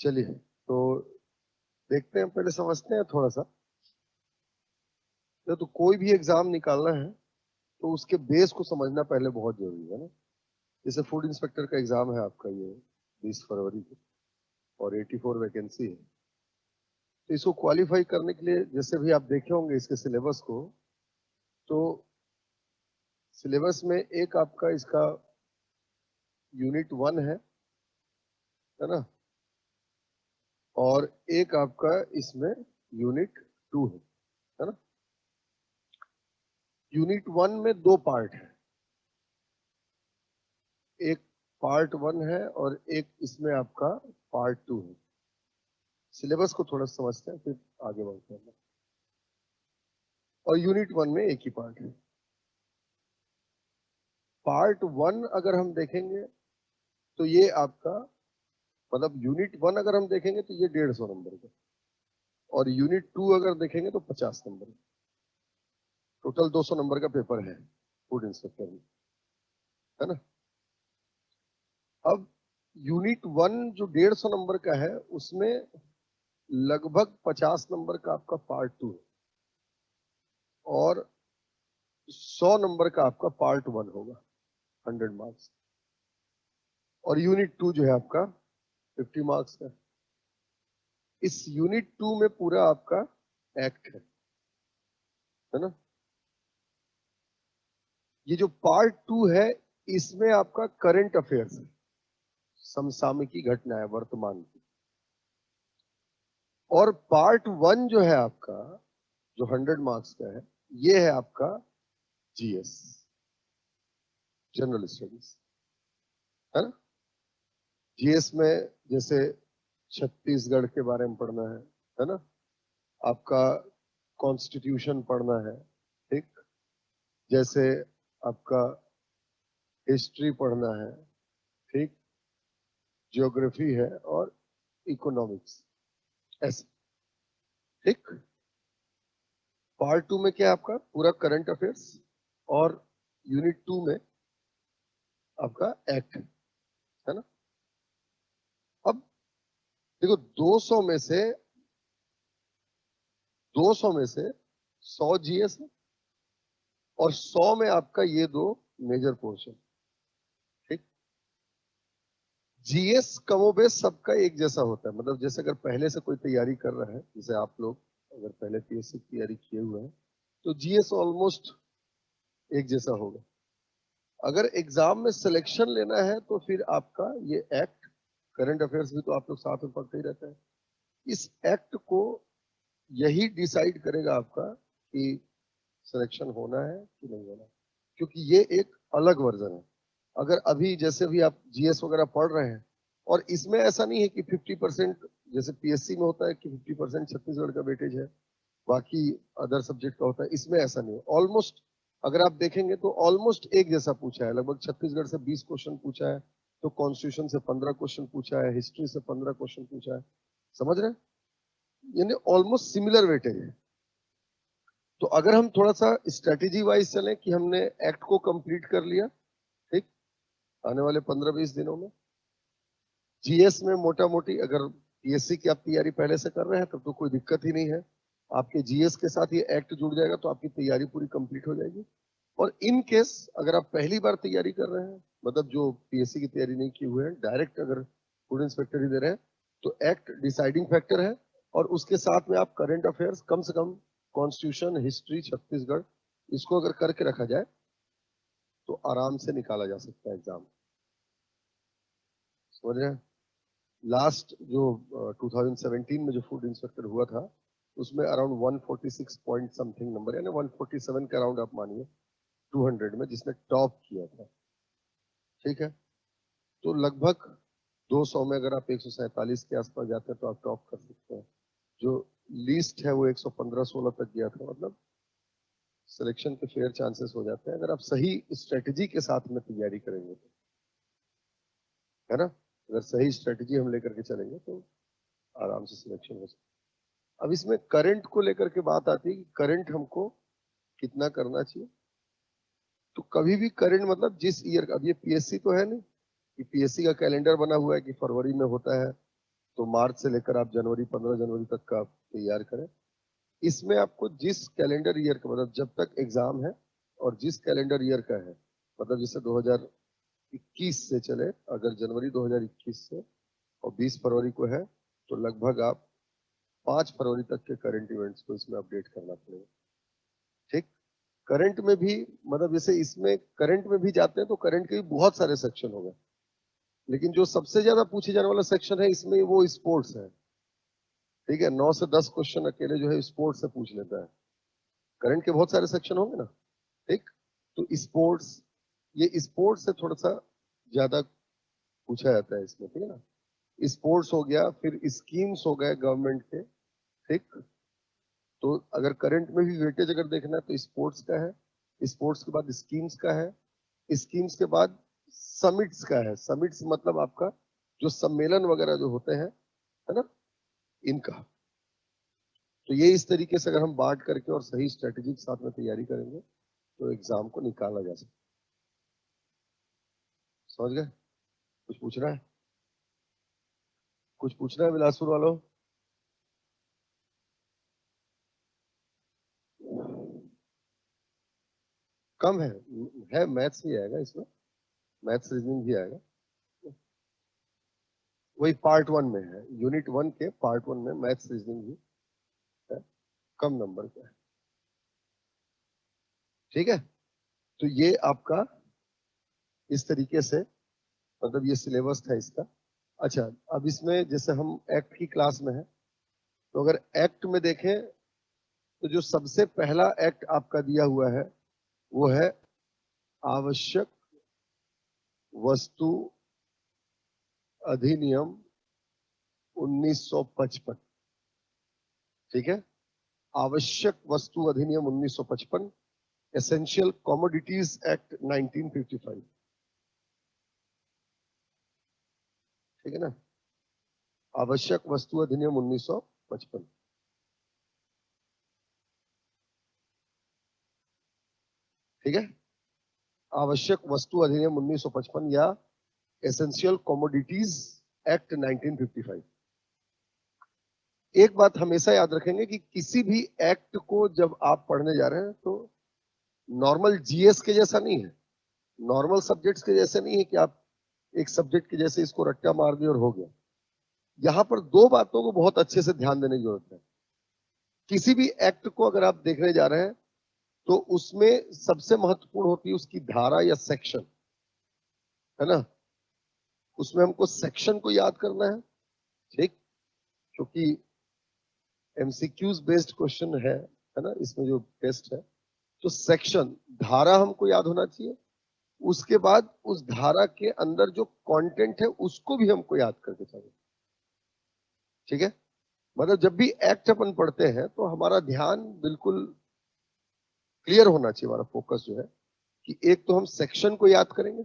चलिए तो देखते हैं, पहले समझते हैं थोड़ा सा। तो कोई भी एग्जाम निकालना है तो उसके बेस को समझना पहले बहुत जरूरी है ना। जैसे फूड इंस्पेक्टर का एग्जाम है आपका, ये 20 फरवरी को, और 84 वैकेंसी है। तो इसको क्वालिफाई करने के लिए जैसे भी आप देखे होंगे इसके सिलेबस को, तो सिलेबस में एक आपका इसका यूनिट 1 है ना, और एक आपका इसमें यूनिट 2 है ना। यूनिट 1 में 2 पार्ट है, एक पार्ट 1 है और एक इसमें आपका पार्ट 2 है। सिलेबस को थोड़ा समझते हैं फिर आगे बढ़ते हैं। और यूनिट 1 में एक ही पार्ट है। पार्ट 1 अगर हम देखेंगे तो ये आपका मतलब यूनिट 1 अगर हम देखेंगे तो ये 150 नंबर का, और यूनिट 2 अगर देखेंगे तो 50 नंबर का। टोटल 200 नंबर का पेपर है फूड इंस्पेक्टर में, है ना। अब यूनिट 1 जो 150 नंबर का है उसमें लगभग 50 नंबर का आपका पार्ट 2 है, और 100 नंबर का आपका पार्ट 1 होगा, 100 मार्क्स। और यूनिट 2 जो है आपका 50 मार्क्स का। इस यूनिट 2 में पूरा आपका एक्ट है ना। ये जो पार्ट 2 है इसमें आपका करंट अफेयर्स है, समसामयिकी घटना है वर्तमान की। और पार्ट 1 जो है आपका, जो 100 मार्क्स का है, ये है आपका जीएस, जनरल स्टडीज, है ना। जीएस में जैसे छत्तीसगढ़ के बारे में पढ़ना है ना, आपका कॉन्स्टिट्यूशन पढ़ना है, ठीक। जैसे आपका हिस्ट्री पढ़ना है, ठीक, ज्योग्राफी है और इकोनॉमिक्स, ऐसे, ठीक। पार्ट 2 में क्या है आपका पूरा करंट अफेयर्स, और यूनिट 2 में आपका एक्ट, है ना। अब देखो 200 में से 100 जीएस है, और 100 में आपका ये 2 मेजर पोर्शन, ठीक। जीएस कमोबेश सबका एक जैसा होता है, मतलब जैसे अगर पहले से कोई तैयारी कर रहा है, जैसे आप लोग अगर पहले पीएससी की तैयारी किए हुए हैं तो जीएस ऑलमोस्ट एक जैसा होगा। अगर एग्जाम में सिलेक्शन लेना है तो फिर आपका ये एक्ट, करंट अफेयर्स भी तो आप लोग साथ में पढ़ते ही रहते हैं, इस एक्ट को यही डिसाइड करेगा आपका कि सिलेक्शन होना है कि नहीं होना, क्योंकि ये एक अलग वर्जन है। अगर अभी जैसे भी आप जीएस वगैरह पढ़ रहे हैं, और इसमें ऐसा नहीं है कि 50% जैसे पीएससी में होता है कि 50% छत्तीसगढ़ का वेटेज है, बाकी अदर सब्जेक्ट का होता है, इसमें ऐसा नहीं है। ऑलमोस्ट अगर आप देखेंगे तो ऑलमोस्ट एक जैसा पूछा है, लगभग छत्तीसगढ़ से 20 क्वेश्चन पूछा है, तो कॉन्स्टिट्यूशन से 15 क्वेश्चन पूछा है, हिस्ट्री से 15 क्वेश्चन पूछा है, समझ रहे हैं, यानी ऑलमोस्ट सिमिलर वेटेज है। तो अगर हम थोड़ा सा स्ट्रेटेजी वाइज चलें कि हमने एक्ट को कंप्लीट कर लिया, ठीक, आने वाले 15-20 दिनों में जीएस में मोटा मोटी अगर पीएससी की आप तैयारी पहले से कर रहे हैं तब तो कोई दिक्कत ही नहीं है, आपके जीएस के साथ ये एक्ट जुड़ जाएगा तो आपकी तैयारी पूरी कंप्लीट हो जाएगी। और इन केस अगर आप पहली बार तैयारी कर रहे हैं, मतलब जो पीएससी की तैयारी नहीं की हुए हैं, डायरेक्ट अगर फूड इंस्पेक्टर ही दे रहे हैं, तो एक्ट डिसाइडिंग फैक्टर है। और उसके साथ में आप करंट अफेयर्स कम से कम, कॉन्स्टिट्यूशन, हिस्ट्री, छत्तीसगढ़, इसको अगर करके रखा जाए तो आराम से निकाला जा सकता है एग्जाम, समझ रहे हैं। लास्ट जो 2017 में जो फूड इंस्पेक्टर हुआ था उसमें अराउंड 146 पॉइंट समथिंग नंबर, यानी 147 के अराउंड आप मानिए 200 में जिसने टॉप किया था, ठीक है। तो लगभग 200 में अगर आप 147 के आसपास जाते हैं तो आप टॉप कर सकते हैं। जो लीस्ट है वो 115-16 तक गया था, मतलब सिलेक्शन के फेयर चांसेस हो जाते हैं अगर आप सही स्ट्रेटेजी के साथ में तैयारी करेंगे तो, है ना। अगर सही स्ट्रेटेजी हम लेकर के चलेंगे तो आराम से सिलेक्शन हो सकता है। अब इसमें करंट को लेकर के बात आती है कि करंट हमको कितना करना चाहिए। तो कभी भी करंट मतलब जिस ईयर का, अब ये पीएससी तो है नहीं कि पीएससी का कैलेंडर बना हुआ है कि फरवरी में होता है तो मार्च से लेकर आप जनवरी 15 जनवरी तक का आप तैयार करें। इसमें आपको जिस कैलेंडर ईयर का मतलब जब तक एग्जाम है और जिस कैलेंडर ईयर का है, मतलब जैसे 2021 से चले, अगर जनवरी 2021 से और 20 फरवरी को है तो लगभग आप 5 फरवरी तक के करंट इवेंट्स को इसमें अपडेट करना पड़ेगा। ठीक, करंट में भी मतलब जैसे इसमें करंट में भी जाते हैं तो करंट के भी बहुत सारे सेक्शन हो गए, लेकिन जो सबसे ज्यादा पूछे जाने वाला सेक्शन है इसमें वो स्पोर्ट्स है। ठीक है, 9 से 10 क्वेश्चन अकेले जो है स्पोर्ट्स से पूछ लेता है। करंट के बहुत सारे सेक्शन होंगे ना। ठीक, तो स्पोर्ट्स, ये स्पोर्ट्स से थोड़ा सा ज्यादा पूछा जाता है इसमें। ठीक है ना, स्पोर्ट्स हो गया, फिर स्कीम्स हो गए गवर्नमेंट के। ठीक, तो अगर करंट में भी वेटेज अगर देखना है तो स्पोर्ट्स का है, स्पोर्ट्स के बाद स्कीम्स का है, स्कीम्स के बाद समिट्स का है। समिट्स मतलब आपका जो सम्मेलन वगैरह जो होते हैं, है ना, इनका। तो ये इस तरीके से अगर हम बांट करके और सही स्ट्रेटेजी के साथ में तैयारी करेंगे तो एग्जाम को निकाला जा सकता है। समझ गए? कुछ पूछना है? कुछ पूछना है बिलासपुर वालों? कम है मैथ्स भी आएगा इसमें, मैथ्स रीजनिंग भी आएगा। वही पार्ट 1 में है, यूनिट 1 के पार्ट 1 में मैथ्स रीजनिंग भी है, कम नंबर का है। ठीक है, तो ये आपका इस तरीके से मतलब ये सिलेबस था इसका। अच्छा, अब इसमें जैसे हम एक्ट की क्लास में है, तो अगर एक्ट में देखें तो जो सबसे पहला एक्ट आपका दिया हुआ है वो है आवश्यक वस्तु अधिनियम 1955। ठीक है, आवश्यक वस्तु अधिनियम 1955, एसेंशियल कमोडिटीज एक्ट 1955। ठीक है ना, आवश्यक वस्तु अधिनियम 1955। ठीक है, आवश्यक वस्तु अधिनियम 1955 या एसेंशियल कमोडिटीज एक्ट 1955। एक बात हमेशा याद रखेंगे कि किसी भी एक्ट को जब आप पढ़ने जा रहे हैं तो नॉर्मल जीएस के जैसा नहीं है, नॉर्मल सब्जेक्ट्स के जैसे नहीं है कि आप एक सब्जेक्ट के जैसे इसको रट्टा मार दिए और हो गया। यहां पर दो बातों को बहुत अच्छे से ध्यान देने की जरूरत है। किसी भी एक्ट को अगर आप देखने जा रहे हैं तो उसमें सबसे महत्वपूर्ण होती है उसकी धारा या सेक्शन, है ना। उसमें हमको सेक्शन को याद करना है। ठीक, क्योंकि एमसीक्यूज बेस्ड क्वेश्चन है ना, इसमें जो टेस्ट है। तो सेक्शन, धारा हमको याद होना चाहिए। उसके बाद उस धारा के अंदर जो कंटेंट है उसको भी हमको याद करके चाहिए। ठीक है, मतलब जब भी एक्ट अपन पढ़ते हैं तो हमारा ध्यान बिल्कुल क्लियर होना चाहिए, हमारा फोकस जो है कि एक तो हम सेक्शन को याद करेंगे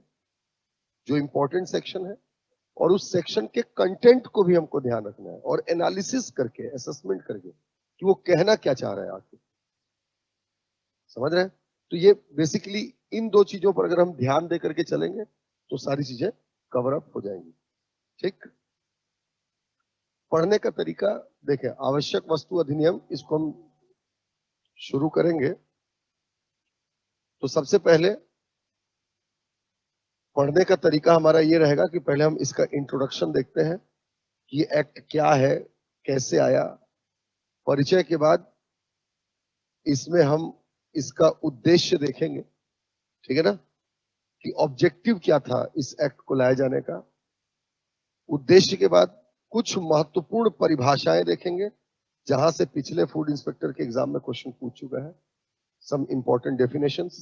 जो इंपॉर्टेंट सेक्शन है, और उस सेक्शन के कंटेंट को भी हमको ध्यान रखना है और एनालिसिस करके, असेसमेंट करके कि वो कहना क्या चाह रहा है आखिर। समझ रहे हैं? तो ये बेसिकली इन दो चीजों पर अगर हम ध्यान दे करके चलेंगे तो सारी चीजें कवर अप हो जाएंगी। ठीक, पढ़ने का तरीका देखें, आवश्यक वस्तु अधिनियम, इसको हम शुरू करेंगे तो सबसे पहले पढ़ने का तरीका हमारा ये रहेगा कि पहले हम इसका इंट्रोडक्शन देखते हैं कि ये एक्ट क्या है, कैसे आया। परिचय के बाद इसमें हम इसका उद्देश्य देखेंगे। ठीक है ना, कि ऑब्जेक्टिव क्या था इस एक्ट को लाए जाने का। उद्देश्य के बाद कुछ महत्वपूर्ण परिभाषाएं देखेंगे जहां से पिछले फूड इंस्पेक्टर के एग्जाम में क्वेश्चन पूछ चुका है। सम इंपॉर्टेंट डेफिनेशंस,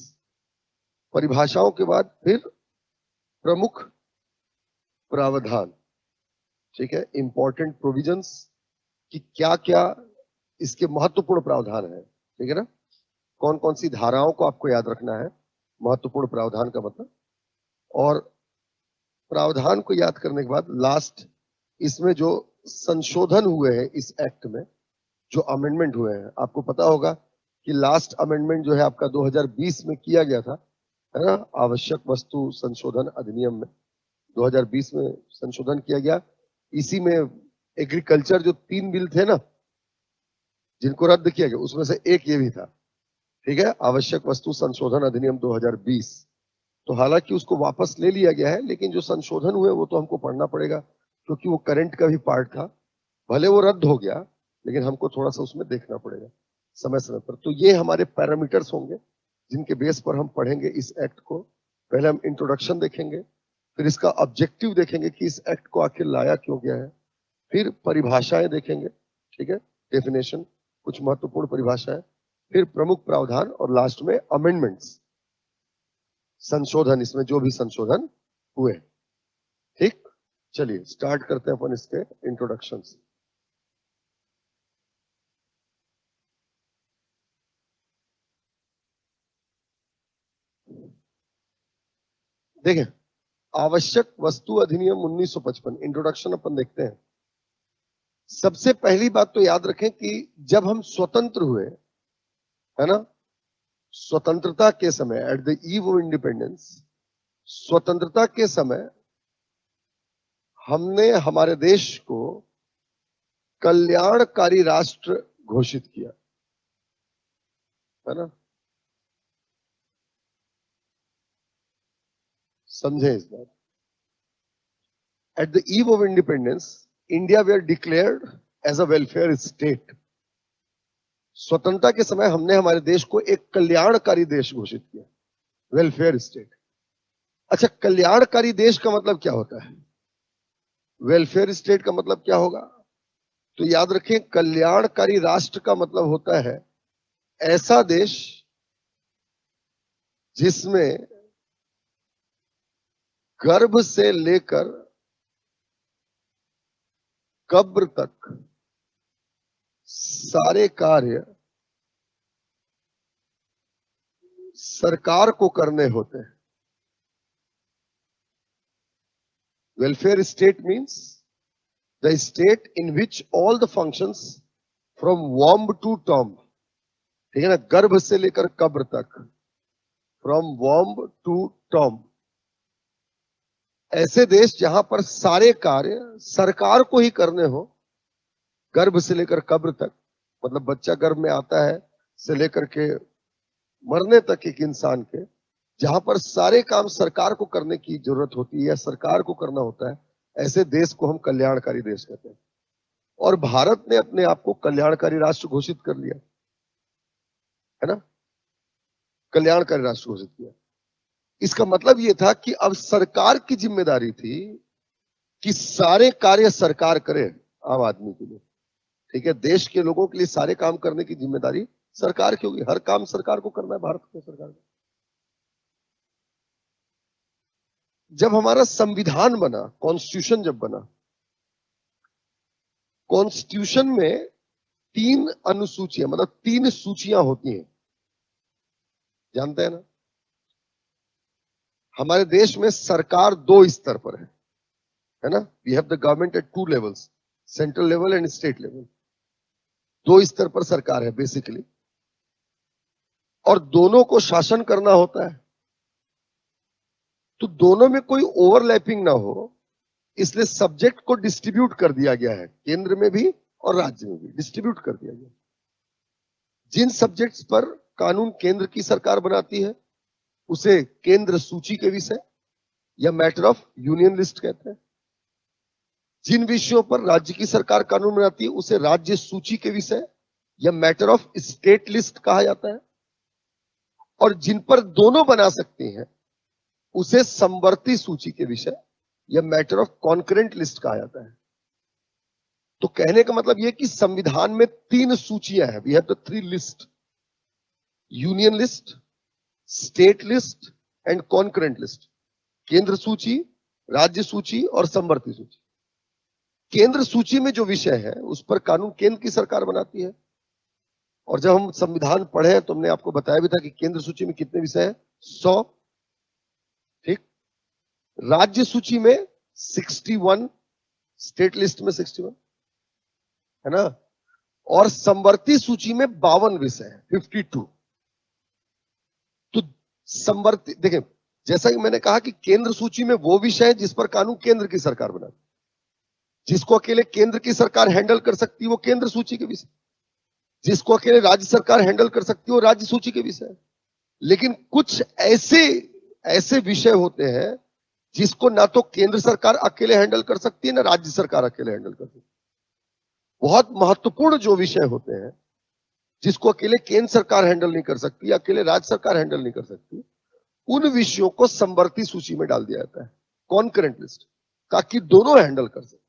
परिभाषाओं के बाद फिर प्रमुख प्रावधान। ठीक है, इंपॉर्टेंट प्रोविजंस कि क्या क्या इसके महत्वपूर्ण प्रावधान है। ठीक है ना, कौन कौन सी धाराओं को आपको याद रखना है, महत्वपूर्ण प्रावधान का मतलब। और प्रावधान को याद करने के बाद लास्ट इसमें जो संशोधन हुए हैं इस एक्ट में, जो अमेंडमेंट हुए हैं, आपको पता होगा कि लास्ट अमेंडमेंट जो है आपका 2020 में किया गया था, है ना, आवश्यक वस्तु संशोधन अधिनियम में 2020 में संशोधन किया गया। इसी में एग्रीकल्चर जो 3 बिल थे ना जिनको रद्द किया गया, उसमें से एक ये भी था, ठीक है, आवश्यक वस्तु संशोधन अधिनियम 2020। तो हालांकि उसको वापस ले लिया गया है, लेकिन जो संशोधन हुए वो तो हमको पढ़ना पड़ेगा, क्योंकि वो करंट का भी पार्ट था। भले वो रद्द हो गया, लेकिन हमको थोड़ा सा उसमें देखना पड़ेगा समय समय पर। तो ये हमारे पैरामीटर्स होंगे जिनके बेस पर हम पढ़ेंगे इस एक्ट को। पहले हम इंट्रोडक्शन देखेंगे, फिर इसका ऑब्जेक्टिव देखेंगे कि इस एक्ट को आखिर लाया क्यों गया है, फिर परिभाषाएं देखेंगे, ठीक है, डेफिनेशन, कुछ महत्वपूर्ण परिभाषाएं, फिर प्रमुख प्रावधान, और लास्ट में अमेंडमेंट्स, संशोधन, इसमें जो भी संशोधन हुए। ठीक, चलिए स्टार्ट करते हैं अपन इसके इंट्रोडक्शन से। देखें, आवश्यक वस्तु अधिनियम 1955, इंट्रोडक्शन अपन देखते हैं। सबसे पहली बात तो याद रखें कि जब हम स्वतंत्र हुए, है ना, स्वतंत्रता के समय, eight the eve of independence, स्वतंत्रता के समय हमने हमारे देश को कल्याणकारी राष्ट्र घोषित किया, है ना, समझे इस बात। At the eve of independence India were declared as a welfare state. स्वतंत्रता के समय हमने हमारे देश को एक कल्याणकारी देश घोषित किया, वेलफेयर स्टेट। अच्छा, कल्याणकारी देश का मतलब क्या होता है? वेलफेयर स्टेट का मतलब क्या होगा? तो याद रखें, कल्याणकारी राष्ट्र का मतलब होता है ऐसा देश जिसमें गर्भ से लेकर कब्र तक सारे कार्य सरकार को करने होते हैं। Welfare state means the state in which all the functions from womb to tomb, ठीक है ना, गर्भ से लेकर कब्र तक, फ्रॉम वॉम्ब टू टॉम्ब, ऐसे देश जहां पर सारे कार्य सरकार को ही करने हो, गर्भ से लेकर कब्र तक, मतलब बच्चा गर्भ में आता है से लेकर के मरने तक एक इंसान के, जहां पर सारे काम सरकार को करने की जरूरत होती है या सरकार को करना होता है, ऐसे देश को हम कल्याणकारी देश कहते हैं। और भारत ने अपने आप को कल्याणकारी राष्ट्र घोषित कर लिया, है ना, कल्याणकारी राष्ट्र घोषित किया। इसका मतलब यह था कि अब सरकार की जिम्मेदारी थी कि सारे कार्य सरकार करे आम आदमी के लिए, ठीक है, देश के लोगों के लिए सारे काम करने की जिम्मेदारी सरकार की होगी। हर काम सरकार को करना है, भारत की सरकार को। जब हमारा संविधान बना, कॉन्स्टिट्यूशन जब बना, कॉन्स्टिट्यूशन में 3 अनुसूचियां, मतलब 3 सूचियां होती हैं, जानते हैं ना। हमारे देश में सरकार 2 स्तर पर है ना, we have the government at 2 levels, central level and state level. 2 स्तर पर सरकार है बेसिकली, और दोनों को शासन करना होता है। तो दोनों में कोई ओवरलैपिंग ना हो, इसलिए सब्जेक्ट को डिस्ट्रीब्यूट कर दिया गया है, केंद्र में भी और राज्य में भी डिस्ट्रीब्यूट कर दिया गया। जिन सब्जेक्ट्स पर कानून केंद्र की सरकार बनाती है उसे केंद्र सूची के विषय या मैटर ऑफ यूनियन लिस्ट कहते हैं। जिन विषयों पर राज्य की सरकार कानून बनाती है उसे राज्य सूची के विषय या मैटर ऑफ स्टेट लिस्ट कहा जाता है। और जिन पर दोनों बना सकती हैं उसे समवर्ती सूची के विषय या मैटर ऑफ कॉन्करेंट लिस्ट कहा जाता है। तो कहने का मतलब यह कि संविधान में 3 सूचियां हैं, we have the 3 list, union list, state list and concurrent list. केंद्र सूची, राज्य सूची और समवर्ती सूची। केंद्र सूची में जो विषय है उस पर कानून केंद्र की सरकार बनाती है। और जब हम संविधान पढ़े तो हमने आपको बताया भी था कि केंद्र सूची में कितने विषय हैं, 100, ठीक। राज्य सूची में 61, स्टेट लिस्ट में 61, है ना, और समवर्ती सूची में 52 विषय है, 52। तो समवर्ती, देखें, जैसा कि मैंने कहा कि केंद्र सूची में वो विषय है जिस पर कानून केंद्र की सरकार बनाती है, जिसको अकेले केंद्र की सरकार हैंडल कर सकती है वो केंद्र सूची के विषय, जिसको अकेले राज्य सरकार हैंडल कर सकती है वो राज्य सूची के विषय। लेकिन कुछ ऐसे ऐसे विषय होते हैं जिसको ना तो केंद्र सरकार अकेले हैंडल कर सकती है ना राज्य सरकार अकेले हैंडल कर सकती है। बहुत महत्वपूर्ण जो विषय होते हैं जिसको अकेले केंद्र सरकार हैंडल नहीं कर सकती, अकेले राज्य सरकार हैंडल नहीं कर सकती, उन विषयों को समवर्ती सूची में डाल दिया जाता है, कॉन्करेंट लिस्ट, ताकि दोनों हैंडल कर सके।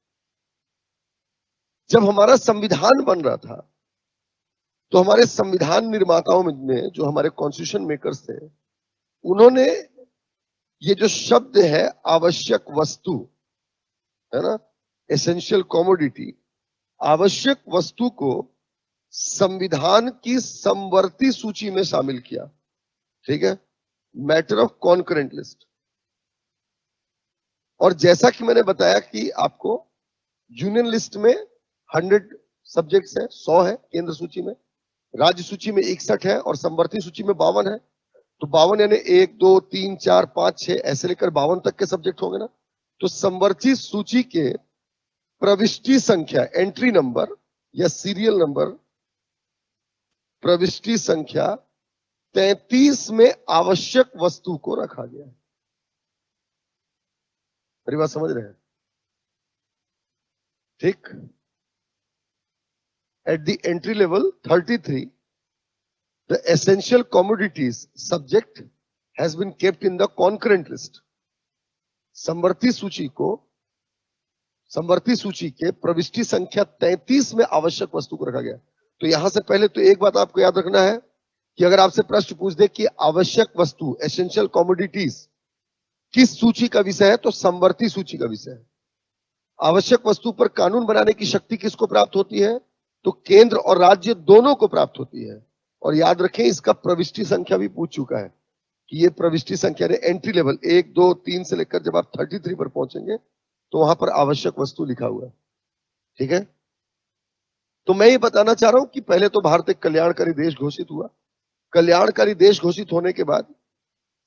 जब हमारा संविधान बन रहा था तो हमारे संविधान निर्माताओं में जो हमारे कॉन्स्टिट्यूशन मेकर्स थे, उन्होंने ये जो शब्द है आवश्यक वस्तु, है ना, एसेंशियल कमोडिटी, आवश्यक वस्तु को संविधान की समवर्ती सूची में शामिल किया। ठीक है, मैटर ऑफ कॉन्करेंट लिस्ट। और जैसा कि मैंने बताया कि आपको यूनियन लिस्ट में 100 सब्जेक्ट्स है, 100 है केंद्र सूची में, राज्य सूची में 61 है और समवर्ती सूची में 52 है। तो 52 यानी 1 2 3 4 5 6 ऐसे लेकर 52 तक के सब्जेक्ट होंगे ना। तो समवर्ती सूची के प्रविष्टि संख्या, एंट्री नंबर या सीरियल नंबर, प्रविष्टि संख्या 33 में आवश्यक वस्तु को रखा गया है। मेरी बात समझ रहे हैं? ठीक। At the entry level 33 the essential commodities subject has been kept in the concurrent list. समवर्ती सूची के प्रविष्टि संख्या 33 में आवश्यक वस्तु को रखा गया। तो यहां से पहले तो एक बात आपको याद रखना है कि अगर आपसे प्रश्न पूछ दे कि आवश्यक वस्तु, एसेंशियल कमोडिटीज किस सूची का विषय है, तो समवर्ती सूची का विषय है। आवश्यक वस्तु पर कानून बनाने की शक्ति किसको प्राप्त होती है, तो केंद्र और राज्य दोनों को प्राप्त होती है। और याद रखें इसका प्रविष्टि संख्या भी पूछ चुका है कि ये प्रविष्टि संख्या ने एंट्री लेवल 1 2 3 से लेकर जब आप 33 पर पहुंचेंगे तो वहां पर आवश्यक वस्तु लिखा हुआ है। ठीक है, तो मैं ये बताना चाह रहा हूं कि पहले तो भारत एक कल्याणकारी देश घोषित हुआ। कल्याणकारी देश घोषित होने के बाद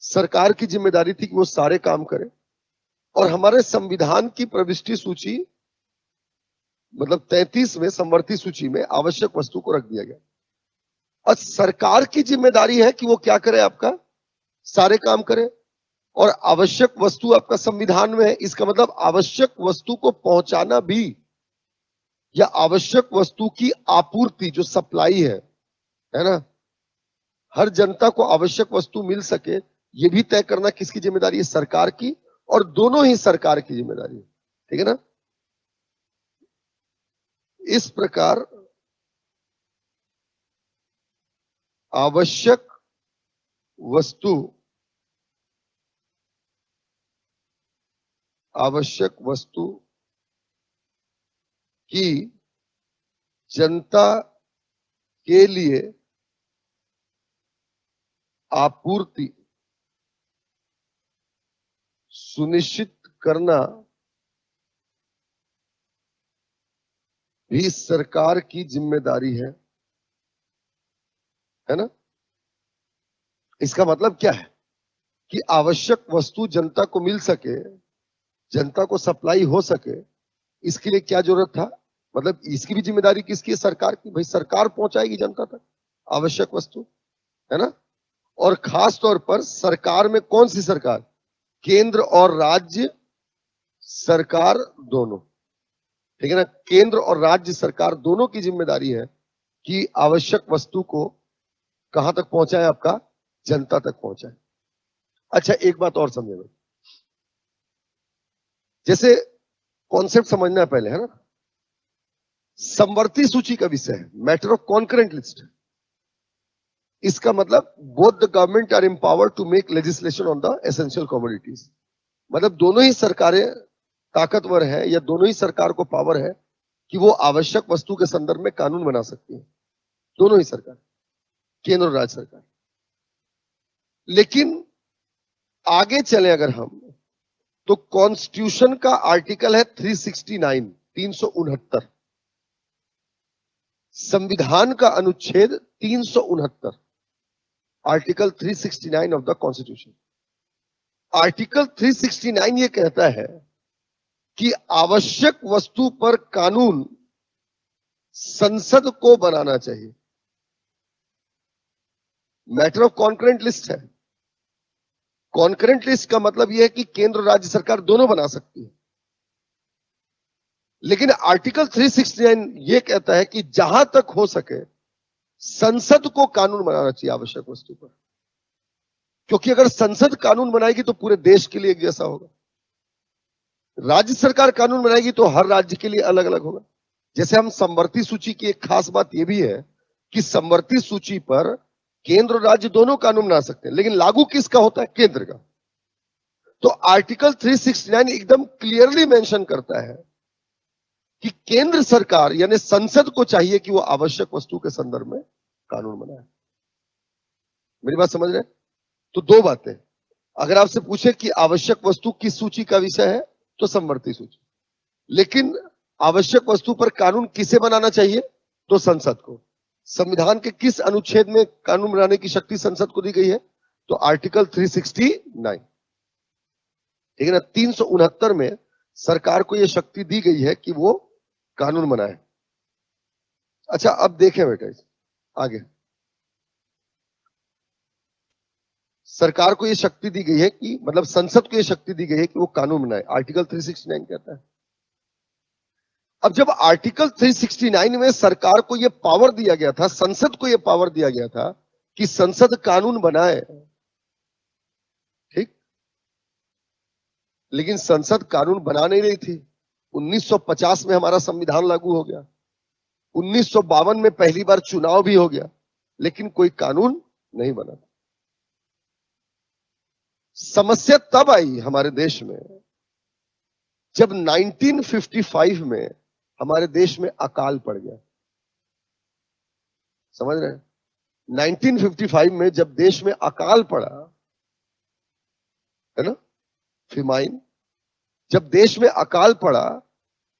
सरकार की जिम्मेदारी थी कि वो सारे काम करे, और हमारे संविधान की प्रविष्टि सूची मतलब 33 में समवर्ती सूची में आवश्यक वस्तु को रख दिया गया। और सरकार की जिम्मेदारी है कि वो क्या करे, आपका सारे काम करे, और आवश्यक वस्तु आपका संविधान में है। इसका मतलब आवश्यक वस्तु को पहुंचाना भी, या आवश्यक वस्तु की आपूर्ति जो सप्लाई है ना, हर जनता को आवश्यक वस्तु मिल सके, ये भी तय करना किसकी जिम्मेदारी है, सरकार की, और दोनों ही सरकार की जिम्मेदारी है। ठीक है ना। इस प्रकार आवश्यक वस्तु की जनता के लिए आपूर्ति सुनिश्चित करना भी सरकार की जिम्मेदारी है ना। इसका मतलब क्या है कि आवश्यक वस्तु जनता को मिल सके, जनता को सप्लाई हो सके, इसके लिए क्या जरूरत था, मतलब इसकी भी जिम्मेदारी किसकी है, सरकार की। भाई सरकार पहुंचाएगी जनता तक आवश्यक वस्तु, है ना। और खास तौर पर सरकार में कौन सी सरकार, केंद्र और राज्य सरकार दोनों। ठीक है ना, केंद्र और राज्य सरकार दोनों की जिम्मेदारी है कि आवश्यक वस्तु को कहां तक पहुंचाए, आपका जनता तक पहुंचाए। अच्छा, एक बात और समझे भाई, जैसे कॉन्सेप्ट समझना है पहले, है ना। समवर्ती सूची का विषय है मैटर ऑफ कॉन्करेंट लिस्ट। इसका मतलब both the government are empowered to make legislation on the essential commodities. मतलब दोनों ही सरकारें ताकतवर है, या दोनों ही सरकार को पावर है कि वो आवश्यक वस्तु के संदर्भ में कानून बना सकती है, दोनों ही सरकार, केंद्र और राज्य सरकार। लेकिन आगे चले अगर हम, तो कॉन्स्टिट्यूशन का आर्टिकल है 369, 369, संविधान का अनुच्छेद 369, article 369 of the constitution. Article 369 ये कहता है कि आवश्यक वस्तु पर कानून संसद को बनाना चाहिए। मैटर ऑफ कॉन्करेंट लिस्ट है। कॉन्करेंट लिस्ट का मतलब यह है कि केंद्र राज्य सरकार दोनों बना सकती है, लेकिन आर्टिकल 369 यह कहता है कि जहां तक हो सके संसद को कानून बनाना चाहिए आवश्यक वस्तु पर, क्योंकि अगर संसद कानून बनाएगी तो पूरे देश के लिए एक जैसा होगा, राज्य सरकार कानून बनाएगी तो हर राज्य के लिए अलग अलग होगा। जैसे हम समवर्ती सूची की एक खास बात यह भी है कि समवर्ती सूची पर केंद्र और राज्य दोनों कानून बना सकते हैं, लेकिन लागू किसका होता है? केंद्र का। तो आर्टिकल 369 एकदम क्लियरली मेंशन करता है कि केंद्र सरकार यानी संसद को चाहिए कि वो आवश्यक वस्तु के संदर्भ में कानून बनाए। मेरी बात समझ रहे हैं? तो दो बातें, अगर आपसे पूछे कि आवश्यक वस्तु किस सूची का विषय है तो समवर्ती सूची, लेकिन आवश्यक वस्तु पर कानून किसे बनाना चाहिए? तो संसद को। संविधान के किस अनुच्छेद में कानून बनाने की शक्ति संसद को दी गई है? तो आर्टिकल 369, ठीक है ना। 369 में सरकार को यह शक्ति दी गई है कि वो कानून बनाए। अच्छा, अब देखें बेटा आगे, सरकार को यह शक्ति दी गई है कि मतलब संसद को यह शक्ति दी गई है कि वो कानून बनाए, आर्टिकल 369 कहता है। अब जब आर्टिकल 369 में सरकार को यह पावर दिया गया था, संसद को यह पावर दिया गया था कि संसद कानून बनाए, ठीक, लेकिन संसद कानून बना नहीं रही थी। 1950 में हमारा संविधान लागू हो गया, 1952 में पहली बार चुनाव भी हो गया, लेकिन कोई कानून नहीं बना। समस्या तब आई हमारे देश में जब 1955 में हमारे देश में अकाल पड़ गया। समझ रहे हैं? 1955 में जब देश में अकाल पड़ा है ना, फिमाइन, जब देश में अकाल पड़ा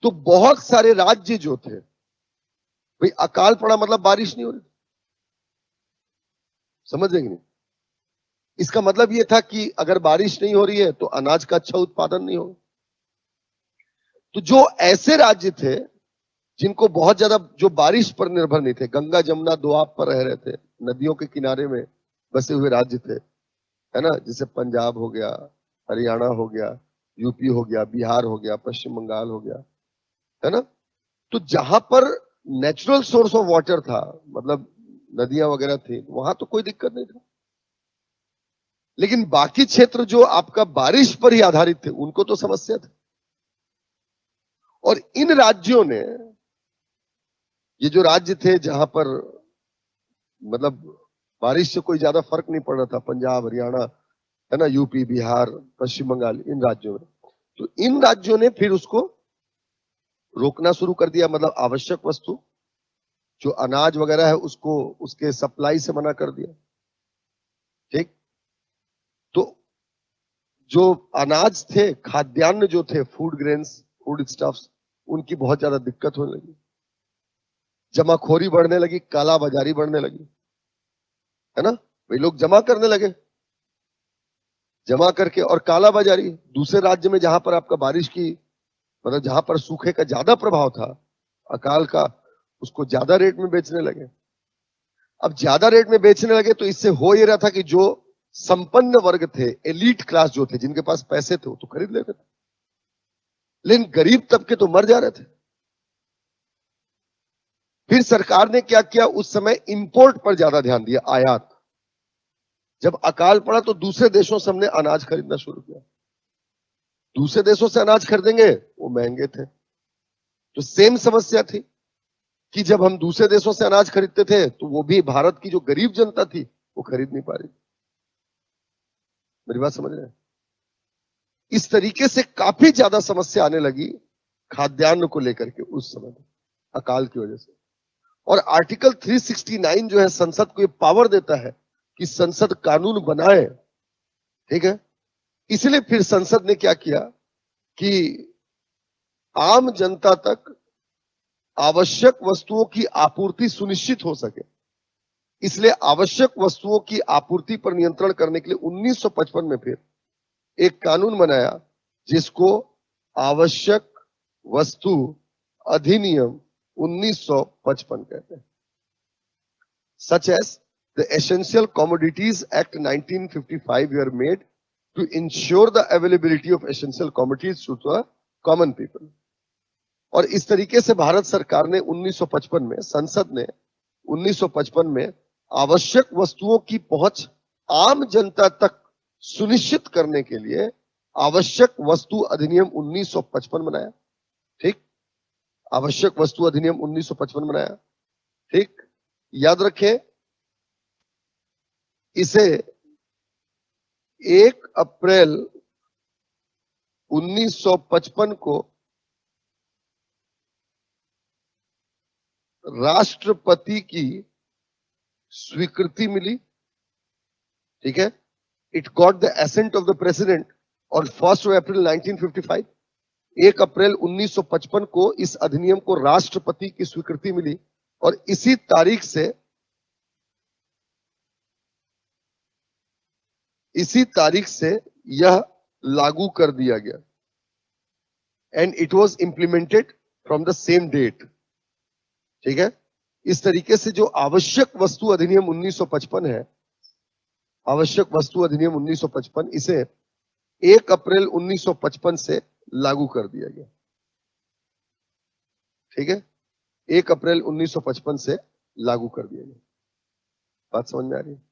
तो बहुत सारे राज्य जो थे, भाई अकाल पड़ा मतलब बारिश नहीं हो रही, समझ रहे कि नहीं? इसका मतलब यह था कि अगर बारिश नहीं हो रही है तो अनाज का अच्छा उत्पादन नहीं होगा। तो जो ऐसे राज्य थे जिनको बहुत ज्यादा, जो बारिश पर निर्भर नहीं थे, गंगा जमुना दोआब पर रह रहे थे, नदियों के किनारे में बसे हुए राज्य थे, है ना, जैसे पंजाब हो गया, हरियाणा हो गया, यूपी हो गया, बिहार हो गया, पश्चिम बंगाल हो गया, है ना। तो जहां पर नेचुरल सोर्स ऑफ वाटर था, मतलब नदियां वगैरह थी, वहां तो कोई दिक्कत नहीं था, लेकिन बाकी क्षेत्र जो आपका बारिश पर ही आधारित थे उनको तो समस्या थी। और इन राज्यों ने, ये जो राज्य थे जहां पर मतलब बारिश से कोई ज्यादा फर्क नहीं पड़ रहा था, पंजाब, हरियाणा, है ना, यूपी, बिहार, पश्चिम बंगाल, इन राज्यों में, तो इन राज्यों ने फिर उसको रोकना शुरू कर दिया, मतलब आवश्यक वस्तु जो अनाज वगैरह है उसको उसके सप्लाई से मना कर दिया, ठीक। तो जो अनाज थे, खाद्यान्न जो थे, फूड ग्रेन्स, फूड स्टफ्स, उनकी बहुत ज्यादा दिक्कत होने लगी, जमाखोरी बढ़ने लगी, काला बाजारी बढ़ने लगी, है ना। भाई लोग जमा करने लगे, जमा करके, और काला बाजारी दूसरे राज्य में जहां पर आपका बारिश की, मतलब जहां पर सूखे का ज्यादा प्रभाव था, अकाल का, उसको ज्यादा रेट में बेचने लगे। अब ज्यादा रेट में बेचने लगे तो इससे हो ये रहा था कि जो संपन्न वर्ग थे, एलीट क्लास जो थे, जिनके पास पैसे थे, वो तो खरीद लेते थे, लेकिन गरीब तबके तो मर जा रहे थे। फिर सरकार ने क्या किया, उस समय इंपोर्ट पर ज्यादा ध्यान दिया, आयात। जब अकाल पड़ा तो दूसरे देशों से हमने अनाज खरीदना शुरू किया। दूसरे देशों से अनाज खरीदेंगे, वो महंगे थे, तो सेम समस्या थी कि जब हम दूसरे देशों से अनाज खरीदते थे तो वो भी भारत की जो गरीब जनता थी वो खरीद नहीं पा रही। मेरी बात समझ रहे हैं? इस तरीके से काफी ज्यादा समस्या आने लगी खाद्यान्न को लेकर के उस समय अकाल की वजह से। और आर्टिकल 369 जो है संसद को ये पावर देता है कि संसद कानून बनाए, ठीक है। इसलिए फिर संसद ने क्या किया कि आम जनता तक आवश्यक वस्तुओं की आपूर्ति सुनिश्चित हो सके, इसलिए आवश्यक वस्तुओं की आपूर्ति पर नियंत्रण करने के लिए 1955 में फिर एक कानून बनाया जिसको आवश्यक वस्तु अधिनियम 1955 कहते हैं। Such as the essential commodities act 1955 were made to ensure the availability of essential commodities to the common people। और इस तरीके से भारत सरकार ने 1955 में, संसद ने 1955 में आवश्यक वस्तुओं की पहुंच आम जनता तक सुनिश्चित करने के लिए आवश्यक वस्तु अधिनियम 1955 बनाया। ठीक, आवश्यक वस्तु अधिनियम 1955 बनाया। ठीक, याद रखें, इसे 1 अप्रैल 1955 को राष्ट्रपति की स्वीकृति मिली। ठीक है, it got the ascent of the president और 1 अप्रैल 1955, 1 अप्रैल 1955 को इस अधिनियम को राष्ट्रपति की स्वीकृति मिली और इसी तारीख से यह लागू कर दिया गया and it was implemented from the same date. ठीक है, इस तरीके से जो आवश्यक वस्तु अधिनियम 1955 है, आवश्यक वस्तु अधिनियम 1955, इसे 1 अप्रैल 1955 से लागू कर दिया गया। ठीक है, 1 अप्रैल 1955 से लागू कर दिया गया। बात समझ में आ रही है?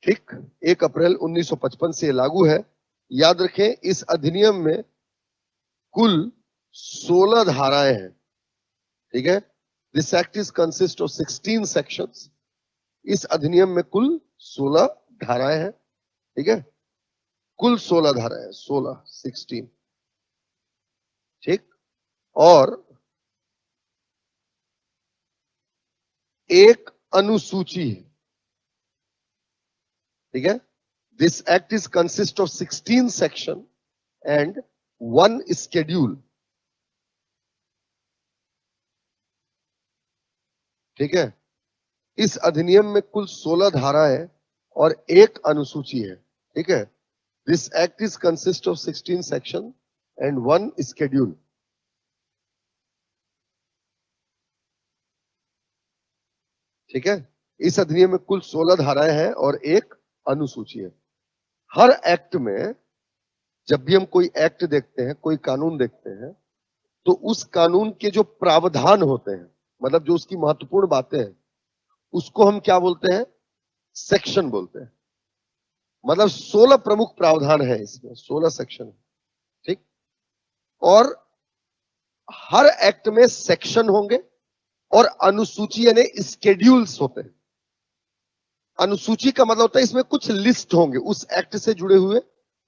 ठीक, 1 अप्रैल 1955 से लागू है। याद रखें, इस अधिनियम में कुल 16 धाराएं हैं। ठीक है, this act is consist of 16 sections. इस अधिनियम में कुल 16 धाराएं हैं। ठीक है, कुल 16 धाराएं, 16। ठीक, और एक अनुसूची है। ठीक है, this act is consist of 16 section and 1 schedule. ठीक है, इस अधिनियम में कुल 16 धाराएं और एक अनुसूची है। ठीक है, this act is consist of 16 section and 1 schedule. ठीक है, इस अधिनियम में कुल 16 धाराएं हैं और एक अनुसूची है। हर एक्ट में, जब भी हम कोई एक्ट देखते हैं, कोई कानून देखते हैं, तो उस कानून के जो प्रावधान होते हैं, मतलब जो उसकी महत्वपूर्ण बातें हैं, उसको हम क्या बोलते हैं? सेक्शन बोलते हैं। मतलब 16 प्रमुख प्रावधान है इसमें, 16 सेक्शन है। ठीक, और हर एक्ट में सेक्शन होंगे और अनुसूची यानी स्केड्यूल्स होते हैं। अनुसूची का मतलब होता है इसमें कुछ लिस्ट होंगे, उस एक्ट से जुड़े हुए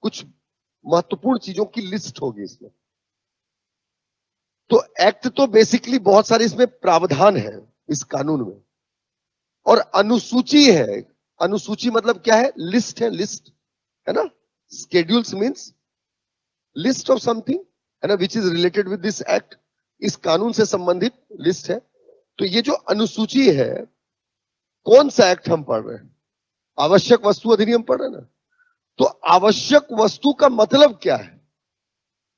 कुछ महत्वपूर्ण चीजों की लिस्ट होगी इसमें। तो एक्ट तो बेसिकली बहुत सारे इसमें प्रावधान है इस कानून में, और अनुसूची है। अनुसूची मतलब क्या है? लिस्ट है, लिस्ट है ना। Schedules means list of something, है ना, which is related with this act. इस कानून से संबंधित लिस्ट है। तो ये जो अनुसूची है, कौन सा एक्ट हम पढ़ रहे हैं? आवश्यक वस्तु अधिनियम पढ़ रहे हैं ना। तो आवश्यक वस्तु का मतलब क्या है?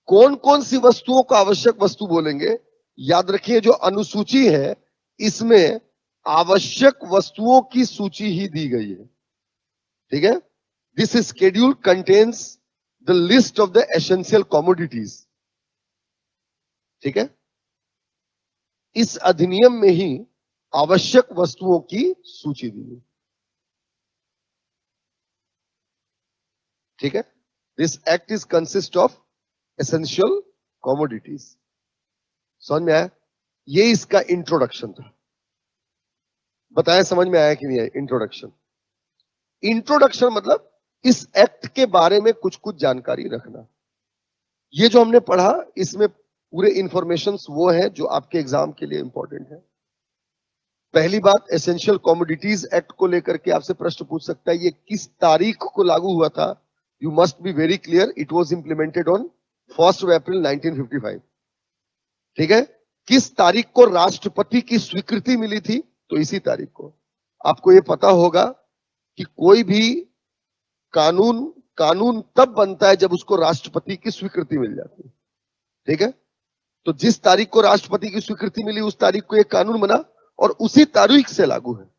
कौन कौन सी वस्तुओं को आवश्यक वस्तु बोलेंगे? याद रखिए, जो अनुसूची है इसमें आवश्यक वस्तुओं की सूची ही दी गई है। ठीक है, this schedule contains the list of the essential commodities. ठीक है, इस अधिनियम में ही आवश्यक वस्तुओं की सूची दी है। ठीक है, this act is consist of essential commodities. समझ में आया? ये इसका इंट्रोडक्शन था। बताया समझ में आया कि नहीं आया? इंट्रोडक्शन। इंट्रोडक्शन मतलब इस एक्ट के बारे में कुछ कुछ जानकारी रखना। ये जो हमने पढ़ा, इसमें पूरे इंफॉर्मेशंस वो है जो आपके एग्जाम के लिए इंपॉर्टेंट है। पहली बात, एसेंशियल कमोडिटीज एक्ट को लेकर के आपसे प्रश्न पूछ सकता है, ये किस तारीख को लागू हुआ था? You must be very clear, it was implemented on 1 अप्रैल 1955। ठीक है, किस तारीख को राष्ट्रपति की स्वीकृति मिली थी? तो इसी तारीख को। आपको यह पता होगा कि कोई भी कानून कानून तब बनता है जब उसको राष्ट्रपति की स्वीकृति मिल जाती है। ठीक है, तो जिस तारीख को राष्ट्रपति की स्वीकृति मिली उस तारीख को एक कानून बना और उसी तारीख से लागू है।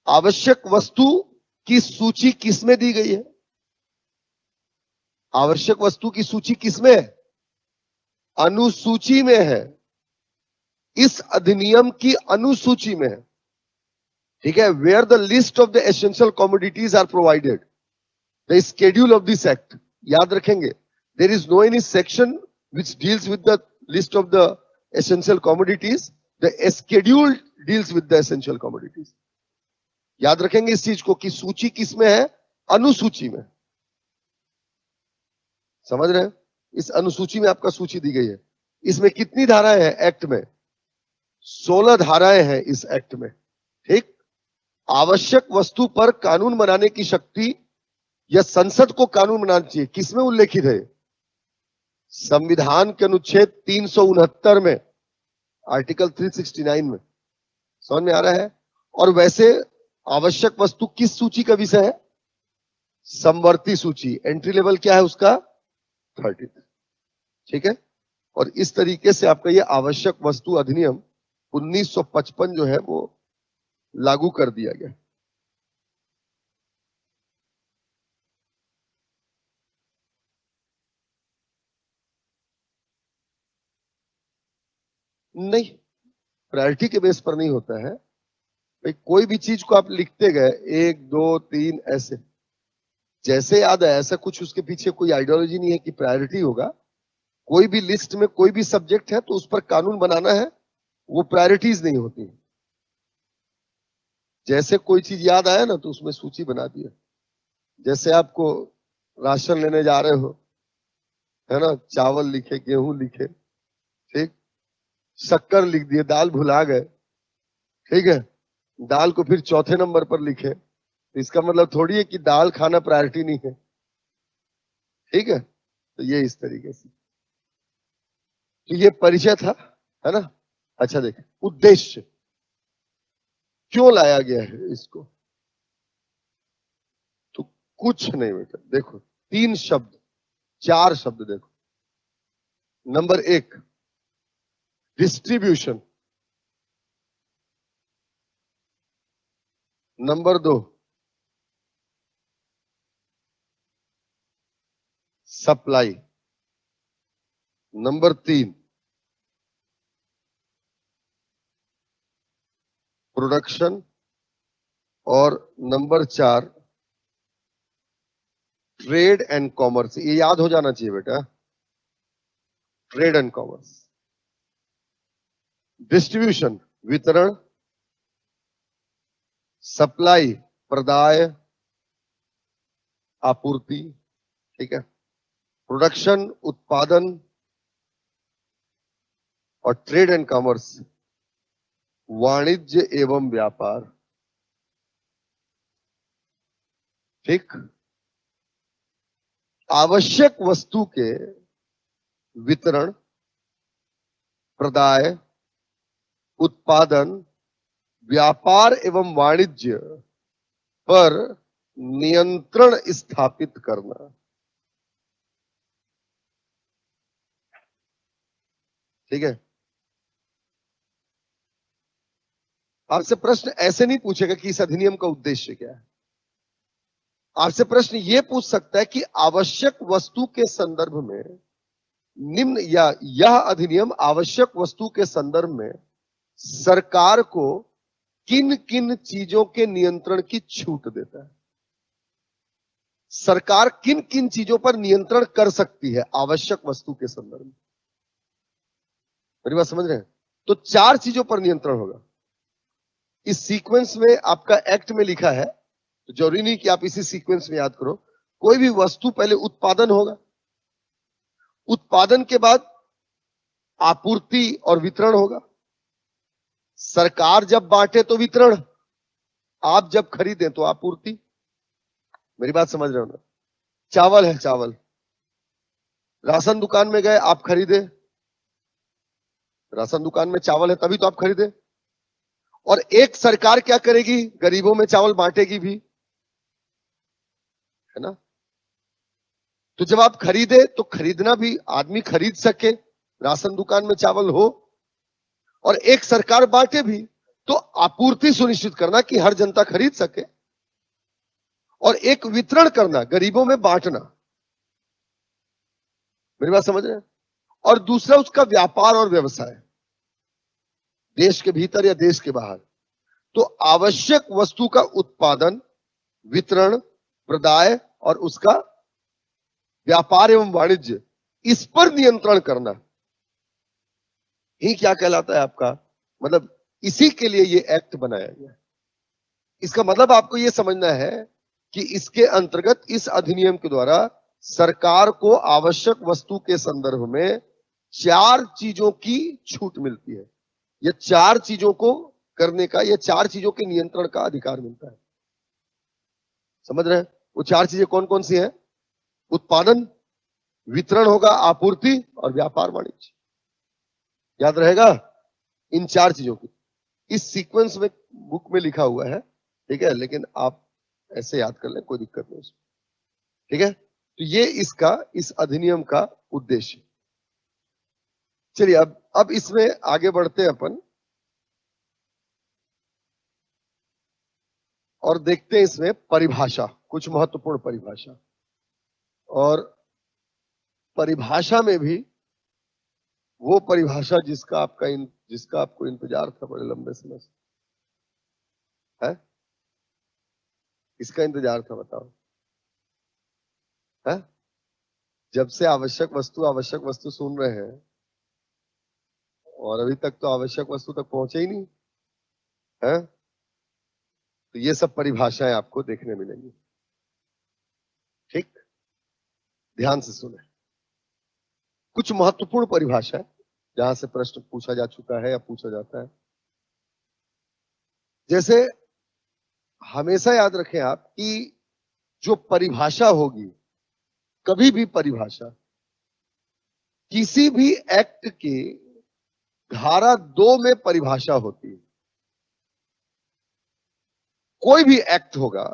आवश्यक वस्तु की सूची किसमें दी गई है? आवश्यक वस्तु की सूची किसमें है? अनुसूची में है। इस अधिनियम की अनुसूची में है। ठीक है, where the list of the essential commodities are provided, the schedule of this act. याद रखेंगे, there is no any section which deals with the list of the essential commodities, the schedule deals with the essential commodities. याद रखेंगे इस चीज को कि सूची किसमें है? अनुसूची में। समझ रहे हैं? इस अनुसूची में आपका सूची दी गई है। इसमें कितनी धाराएं हैं एक्ट में? 16 धाराएं हैं इस एक्ट में। ठीक, आवश्यक वस्तु पर कानून बनाने की शक्ति या संसद को कानून बनाना चाहिए, किसमें उल्लेखित है? संविधान के अनुच्छेद 369 में, आर्टिकल 369 में। समझ में आ रहा है? और वैसे आवश्यक वस्तु किस सूची का विषय है? समवर्ती सूची। एंट्री लेवल क्या है उसका? 30। ठीक है, और इस तरीके से आपका ये आवश्यक वस्तु अधिनियम 1955 जो है वो लागू कर दिया गया। नहीं, प्रायोरिटी के बेस पर नहीं होता है भाई। कोई भी चीज को आप लिखते गए 1 2 3 ऐसे, जैसे याद है ऐसा कुछ उसके पीछे कोई आइडियोलॉजी नहीं है कि प्रायोरिटी होगा। कोई भी लिस्ट में कोई भी सब्जेक्ट है तो उस पर कानून बनाना है, वो प्रायोरिटीज नहीं होती। जैसे कोई चीज याद आया ना तो उसमें सूची बना दिया। जैसे आपको राशन लेने जा रहे हो, है ना, चावल लिखे, गेहूं लिखे, ठीक, शक्कर लिख दिए, दाल भुला गए, ठीक है, दाल को फिर चौथे नंबर पर लिखे, तो इसका मतलब थोड़ी है कि दाल खाना प्रायोरिटी नहीं है। ठीक है, तो ये इस तरीके से, तो ये परिचय था, है ना। अच्छा देखें, उद्देश्य क्यों लाया गया है इसको, तो कुछ नहीं बेटा, देखो 3 शब्द 4 शब्द देखो। Number 1 distribution, number 2 supply, number 3 production, और नंबर 4 ट्रेड एंड कॉमर्स। ये याद हो जाना चाहिए बेटा, ट्रेड एंड कॉमर्स। डिस्ट्रीब्यूशन वितरण, सप्लाई प्रदाय आपूर्ति, ठीक है, प्रोडक्शन उत्पादन, और ट्रेड एंड कॉमर्स वाणिज्य एवं व्यापार। ठीक, आवश्यक वस्तु के वितरण, प्रदाय, उत्पादन, व्यापार एवं वाणिज्य पर नियंत्रण स्थापित करना। ठीक है, आपसे प्रश्न ऐसे नहीं पूछेगा कि इस अधिनियम का उद्देश्य क्या है। आपसे प्रश्न यह पूछ सकता है कि आवश्यक वस्तु के संदर्भ में निम्न, या यह अधिनियम आवश्यक वस्तु के संदर्भ में सरकार को किन किन चीजों के नियंत्रण की छूट देता है। सरकार किन किन चीजों पर नियंत्रण कर सकती है आवश्यक वस्तु के संदर्भ में। मेरी बात समझ रहे हैं? तो 4 चीजों पर नियंत्रण होगा। इस सीक्वेंस में आपका एक्ट में लिखा है, तो जरूरी नहीं कि आप इसी सीक्वेंस में याद करो। कोई भी वस्तु पहले उत्पादन होगा, उत्पादन के बाद आपूर्ति और वितरण होगा। सरकार जब बांटे तो वितरण, आप जब खरीदें तो आपूर्ति। मेरी बात समझ रहे हो ना? चावल है, चावल राशन दुकान में गए, आप खरीदे, राशन दुकान में चावल है तभी तो आप खरीदे। और एक सरकार क्या करेगी, गरीबों में चावल बांटेगी भी, है ना। तो जब आप खरीदे तो खरीदना भी आदमी खरीद सके, राशन दुकान में चावल हो, और एक सरकार बांटे भी तो आपूर्ति सुनिश्चित करना कि हर जनता खरीद सके, और एक वितरण करना, गरीबों में बांटना। मेरी बात समझ रहे हैं? और दूसरा उसका व्यापार और व्यवसाय, देश के भीतर या देश के बाहर। तो आवश्यक वस्तु का उत्पादन, वितरण, प्रदाय और उसका व्यापार एवं वाणिज्य, इस पर नियंत्रण करना ही क्या कहलाता है आपका, मतलब इसी के लिए ये एक्ट बनाया गया। इसका मतलब आपको ये समझना है कि इसके अंतर्गत इस अधिनियम के द्वारा सरकार को आवश्यक वस्तु के संदर्भ में 4 चीजों की छूट मिलती है। ये 4 चीजों को करने का, ये 4 चीजों के नियंत्रण का अधिकार मिलता है। समझ रहे हैं? वो 4 चीजें कौन कौन सी हैं? उत्पादन, वितरण होगा, आपूर्ति और व्यापार वाणिज्य। याद रहेगा इन 4 चीजों की। इस सीक्वेंस में बुक में लिखा हुआ है, ठीक है, लेकिन आप ऐसे याद कर लें, कोई दिक्कत नहीं उसमें, ठीक है। तो ये इसका, इस अधिनियम का उद्देश्य। चलिए अब इसमें आगे बढ़ते हैं अपन और देखते हैं इसमें परिभाषा, कुछ महत्वपूर्ण परिभाषा। और परिभाषा में भी वो परिभाषा जिसका आपको इंतजार था बड़े लंबे समय से, है? इसका इंतजार था, बताओ, है? जब से आवश्यक वस्तु सुन रहे हैं और अभी तक तो आवश्यक वस्तु तक पहुंचे ही नहीं, है? तो ये सब परिभाषाएं आपको देखने मिलेंगी, ठीक? ध्यान से सुने। कुछ महत्वपूर्ण परिभाषा है जहां से प्रश्न पूछा जा चुका है या पूछा जाता है। जैसे हमेशा याद रखें आप कि जो परिभाषा होगी, कभी भी परिभाषा किसी भी एक्ट के धारा 2 में परिभाषा होती है। कोई भी एक्ट होगा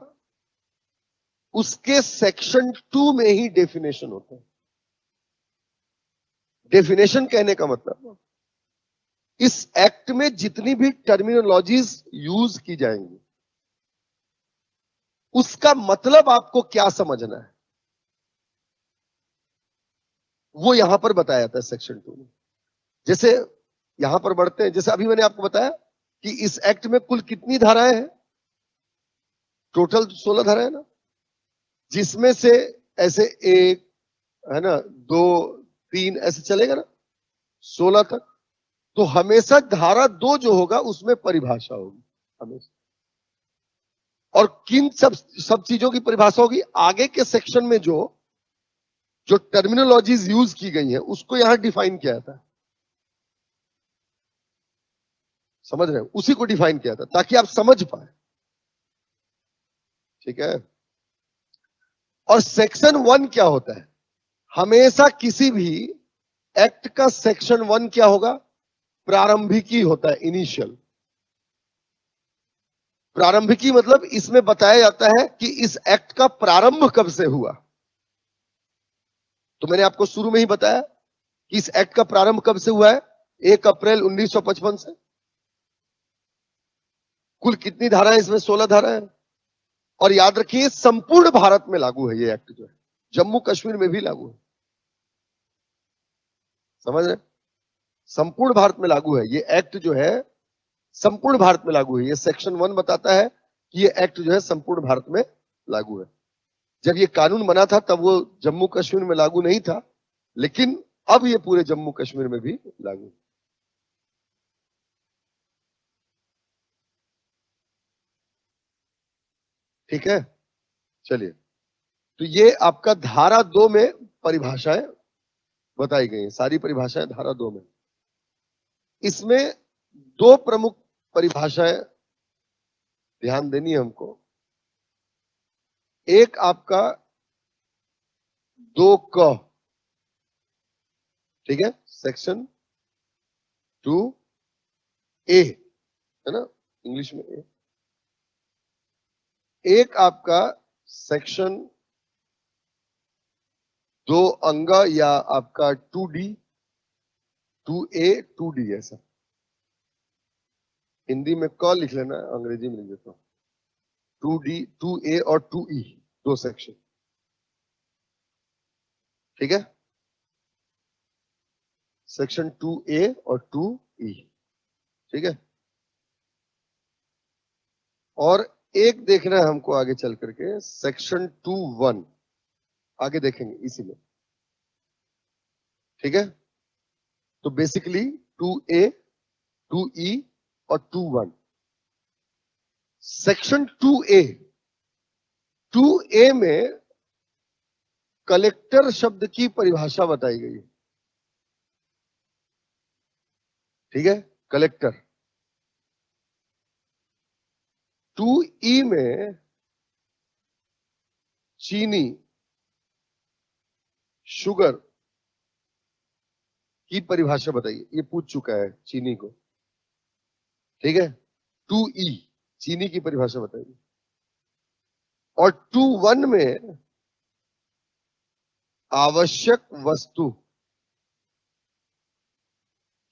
उसके सेक्शन 2 में ही डेफिनेशन होता है। डेफिनेशन कहने का मतलब इस एक्ट में जितनी भी टर्मिनोलॉजीज यूज की जाएंगी उसका मतलब आपको क्या समझना है, वो यहां पर बताया जाता है सेक्शन 2 में। जैसे यहां पर बढ़ते हैं, जैसे अभी मैंने आपको बताया कि इस एक्ट में कुल कितनी धाराएं हैं, टोटल 16 धाराएं ना, जिसमें से ऐसे 1, है ना, 2, 3 ऐसे चलेगा ना 16 तक। तो हमेशा धारा 2 जो होगा उसमें परिभाषा होगी हमेशा। और किन सब चीजों की परिभाषा होगी, आगे के सेक्शन में जो टर्मिनोलॉजीज यूज की गई है उसको यहां डिफाइन किया जाता है। समझ रहे हो? उसी को डिफाइन किया था ताकि आप समझ पाए, ठीक है। और सेक्शन 1 क्या होता है? हमेशा किसी भी एक्ट का सेक्शन 1 क्या होगा? प्रारंभिकी होता है, इनिशियल। प्रारंभिकी मतलब इसमें बताया जाता है कि इस एक्ट का प्रारंभ कब से हुआ। तो मैंने आपको शुरू में ही बताया कि इस एक्ट का प्रारंभ कब से हुआ है, 1 अप्रैल 1955 से। कुल कितनी धाराएं इसमें? 16 धाराएं। और याद रखिए संपूर्ण भारत में लागू है ये एक्ट, जो है जम्मू कश्मीर में भी लागू है। समझ रहे? संपूर्ण भारत में लागू है ये एक्ट, जो है संपूर्ण भारत में लागू है। ये सेक्शन 1 बताता है कि ये एक्ट जो है संपूर्ण भारत में लागू है। जब ये कानून बना था तब वो जम्मू कश्मीर में लागू नहीं था, लेकिन अब ये पूरे जम्मू कश्मीर में भी लागू है। ठीक है, चलिए। तो ये आपका धारा 2 में परिभाषाएं बताई गई हैं, सारी परिभाषाएं धारा 2 में। इसमें 2 प्रमुख परिभाषाएं ध्यान देनी है हमको। एक आपका 2 क, ठीक है, सेक्शन 2 ए, है ना, इंग्लिश में ए। एक आपका सेक्शन दो अंग या आपका 2D 2A 2D ऐसा। हिंदी में क लिख लेना, अंग्रेजी में लिख देता हूं 2D 2A और 2E, दो सेक्शन। ठीक है, सेक्शन 2A और 2E। ठीक है, और एक देखना है हमको आगे चल करके सेक्शन 2(1), आगे देखेंगे इसी में। ठीक है, तो बेसिकली 2A 2E और 2(1). सेक्शन 2A में कलेक्टर शब्द की परिभाषा बताई गई है। ठीक है, कलेक्टर। 2E में चीनी, शुगर की परिभाषा बताइए। ये पूछ चुका है चीनी को। ठीक है, 2E चीनी की परिभाषा बताइए। और 2(1) में आवश्यक वस्तु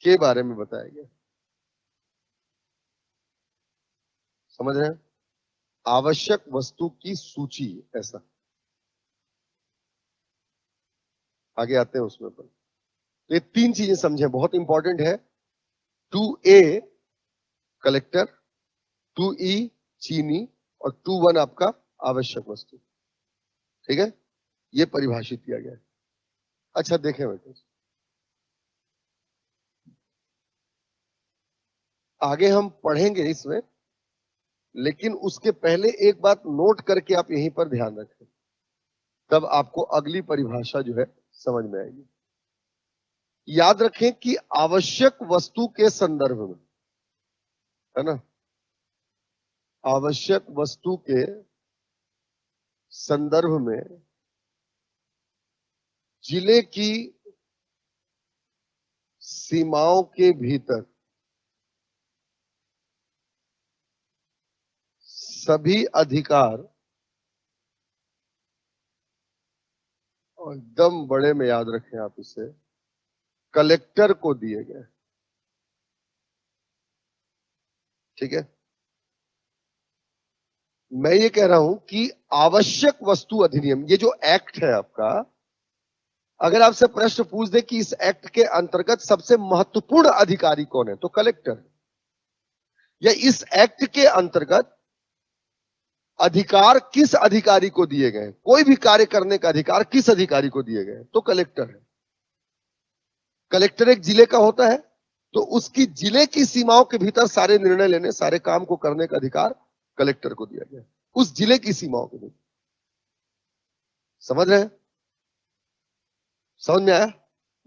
के बारे में बताया गया। समझ रहे हैं, आवश्यक वस्तु की सूची, ऐसा। आगे आते हैं उसमें पर। तो ये तीन चीजें समझे, बहुत इंपॉर्टेंट है। 2A कलेक्टर, 2E चीनी और 2(1) आपका आवश्यक वस्तु। ठीक है, ये परिभाषित किया गया है। अच्छा देखें बेटे, आगे हम पढ़ेंगे इसमें, लेकिन उसके पहले एक बात नोट करके आप यहीं पर ध्यान रखें, तब आपको अगली परिभाषा जो है समझ में आएगी। याद रखें कि आवश्यक वस्तु के संदर्भ में, है ना, आवश्यक वस्तु के संदर्भ में जिले की सीमाओं के भीतर सभी अधिकार, और एकदम बड़े में याद रखें आप इसे, कलेक्टर को दिए गए। ठीक है, मैं ये कह रहा हूं कि आवश्यक वस्तु अधिनियम, ये जो एक्ट है आपका, अगर आपसे प्रश्न पूछ दे कि इस एक्ट के अंतर्गत सबसे महत्वपूर्ण अधिकारी कौन है, तो कलेक्टर है। या इस एक्ट के अंतर्गत अधिकार किस अधिकारी को दिए गए, कोई भी कार्य करने का अधिकार किस अधिकारी को दिए गए, तो कलेक्टर है। कलेक्टर एक जिले का होता है, तो उसकी जिले की सीमाओं के भीतर सारे निर्णय लेने, सारे काम को करने का अधिकार कलेक्टर को दिया गया, उस जिले की सीमाओं के भीतर। समझ रहे हैं, समझ में आया?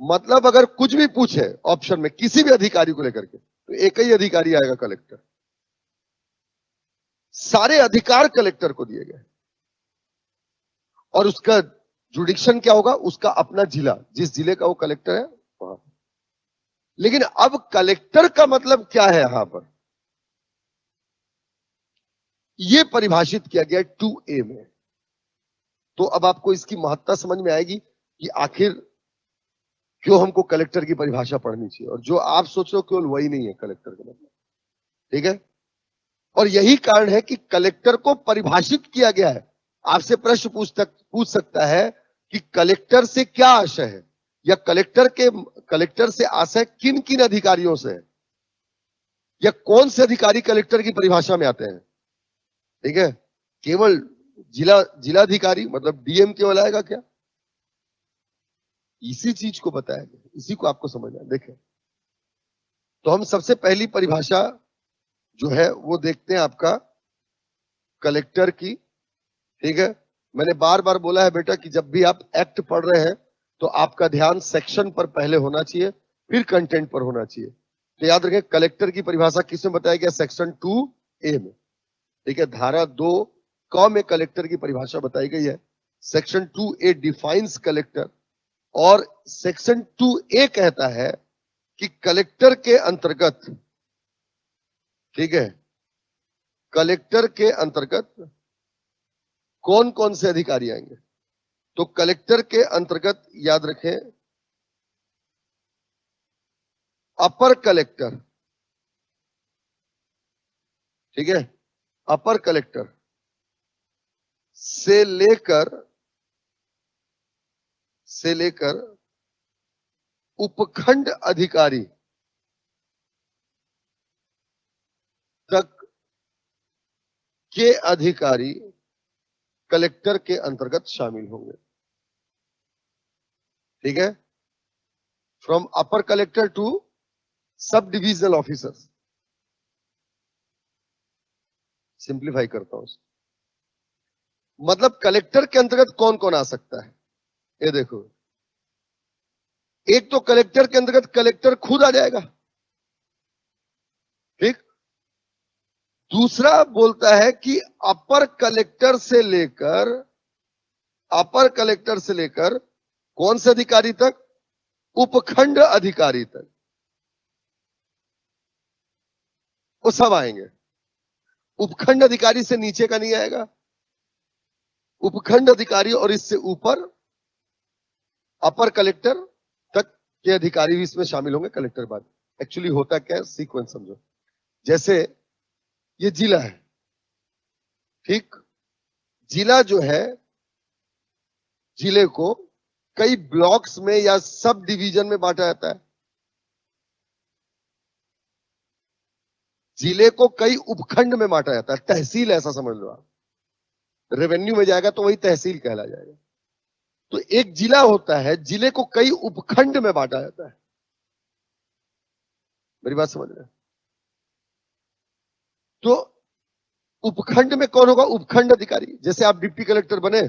मतलब अगर कुछ भी पूछे ऑप्शन में किसी भी अधिकारी को लेकर के, तो एक ही अधिकारी आएगा, कलेक्टर। सारे अधिकार कलेक्टर को दिए गए, और उसका जुडिक्शन क्या होगा, उसका अपना जिला, जिस जिले का वो कलेक्टर है वहां। लेकिन अब कलेक्टर का मतलब क्या है यहां पर, यह परिभाषित किया गया 2A में। तो अब आपको इसकी महत्ता समझ में आएगी कि आखिर क्यों हमको कलेक्टर की परिभाषा पढ़नी चाहिए, और जो आप सोच रहे हो केवल वही नहीं है कलेक्टर का मतलब। ठीक है, और यही कारण है कि कलेक्टर को परिभाषित किया गया है। आपसे प्रश्न पूछ सकता है कि कलेक्टर से क्या आशय है, या कलेक्टर से आशय किन किन अधिकारियों से है, या कौन से अधिकारी कलेक्टर की परिभाषा में आते हैं। ठीक है, केवल जिलाधिकारी मतलब डीएम केवल आएगा क्या, इसी चीज को बताया गया, इसी को आपको समझना है। देखें, तो हम सबसे पहली परिभाषा जो है वो देखते हैं आपका कलेक्टर की। ठीक है, मैंने बार बार बोला है बेटा कि जब भी आप एक्ट पढ़ रहे हैं तो आपका ध्यान सेक्शन पर पहले होना चाहिए, फिर कंटेंट पर होना चाहिए। तो याद रखें, कलेक्टर की परिभाषा किसमें बताया गया, सेक्शन 2A में। ठीक है, धारा 2 क में कलेक्टर की परिभाषा बताई गई है। सेक्शन 2A डिफाइंस कलेक्टर, और सेक्शन 2A कहता है कि कलेक्टर के अंतर्गत, ठीक है, कलेक्टर के अंतर्गत कौन कौन से अधिकारी आएंगे। तो कलेक्टर के अंतर्गत याद रखें अपर कलेक्टर, ठीक है, अपर कलेक्टर से लेकर उपखंड अधिकारी तक के अधिकारी कलेक्टर के अंतर्गत शामिल होंगे, ठीक है। From upper collector to sub divisional officers, simplify करता हूं, मतलब कलेक्टर के अंतर्गत कौन कौन आ सकता है, ये देखो। एक तो कलेक्टर के अंतर्गत कलेक्टर खुद आ जाएगा, ठीक। दूसरा बोलता है कि अपर कलेक्टर से लेकर कौन से अधिकारी तक, उपखंड अधिकारी तक, वो सब आएंगे। उपखंड अधिकारी से नीचे का नहीं आएगा, उपखंड अधिकारी और इससे ऊपर अपर कलेक्टर तक के अधिकारी भी इसमें शामिल होंगे कलेक्टर बाद। एक्चुअली होता क्या है, सीक्वेंस समझो। जैसे ये जिला है, ठीक। जिला जो है, जिले को कई ब्लॉक्स में या सब डिवीजन में बांटा जाता है। जिले को कई उपखंड में बांटा जाता है, तहसील ऐसा समझ लो आप। रेवेन्यू में जाएगा तो वही तहसील कहला जाएगा। तो एक जिला होता है, जिले को कई उपखंड में बांटा जाता है। मेरी बात समझ रहे हैं? तो उपखंड में कौन होगा, उपखंड अधिकारी। जैसे आप डिप्टी कलेक्टर बने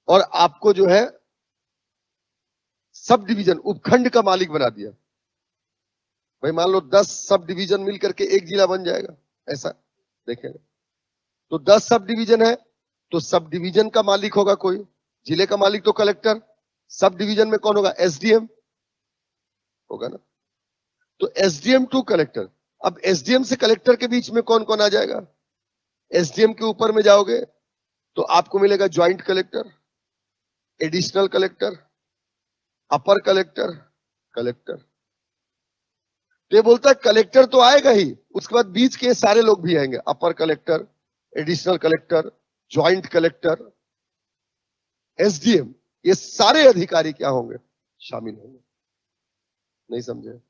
और आपको जो है सब डिवीजन उपखंड का मालिक बना दिया, भाई मान लो 10 सब डिवीजन मिलकर के एक जिला बन जाएगा, ऐसा देखेंगे। तो 10 सब डिवीजन है, तो सब डिवीजन का मालिक होगा कोई, जिले का मालिक तो कलेक्टर, सब डिवीजन में कौन होगा, एसडीएम होगा ना। तो एसडीएम टू कलेक्टर। अब एसडीएम से कलेक्टर के बीच में कौन कौन आ जाएगा, एसडीएम के ऊपर में जाओगे तो आपको मिलेगा ज्वाइंट कलेक्टर, एडिशनल कलेक्टर, अपर कलेक्टर, कलेक्टर। तो ये बोलता है कलेक्टर तो आएगा ही, उसके बाद बीच के सारे लोग भी आएंगे, upper collector, additional collector, joint collector, SDM, ये सारे अधिकारी क्या होंगे, शामिल होंगे। नहीं समझे?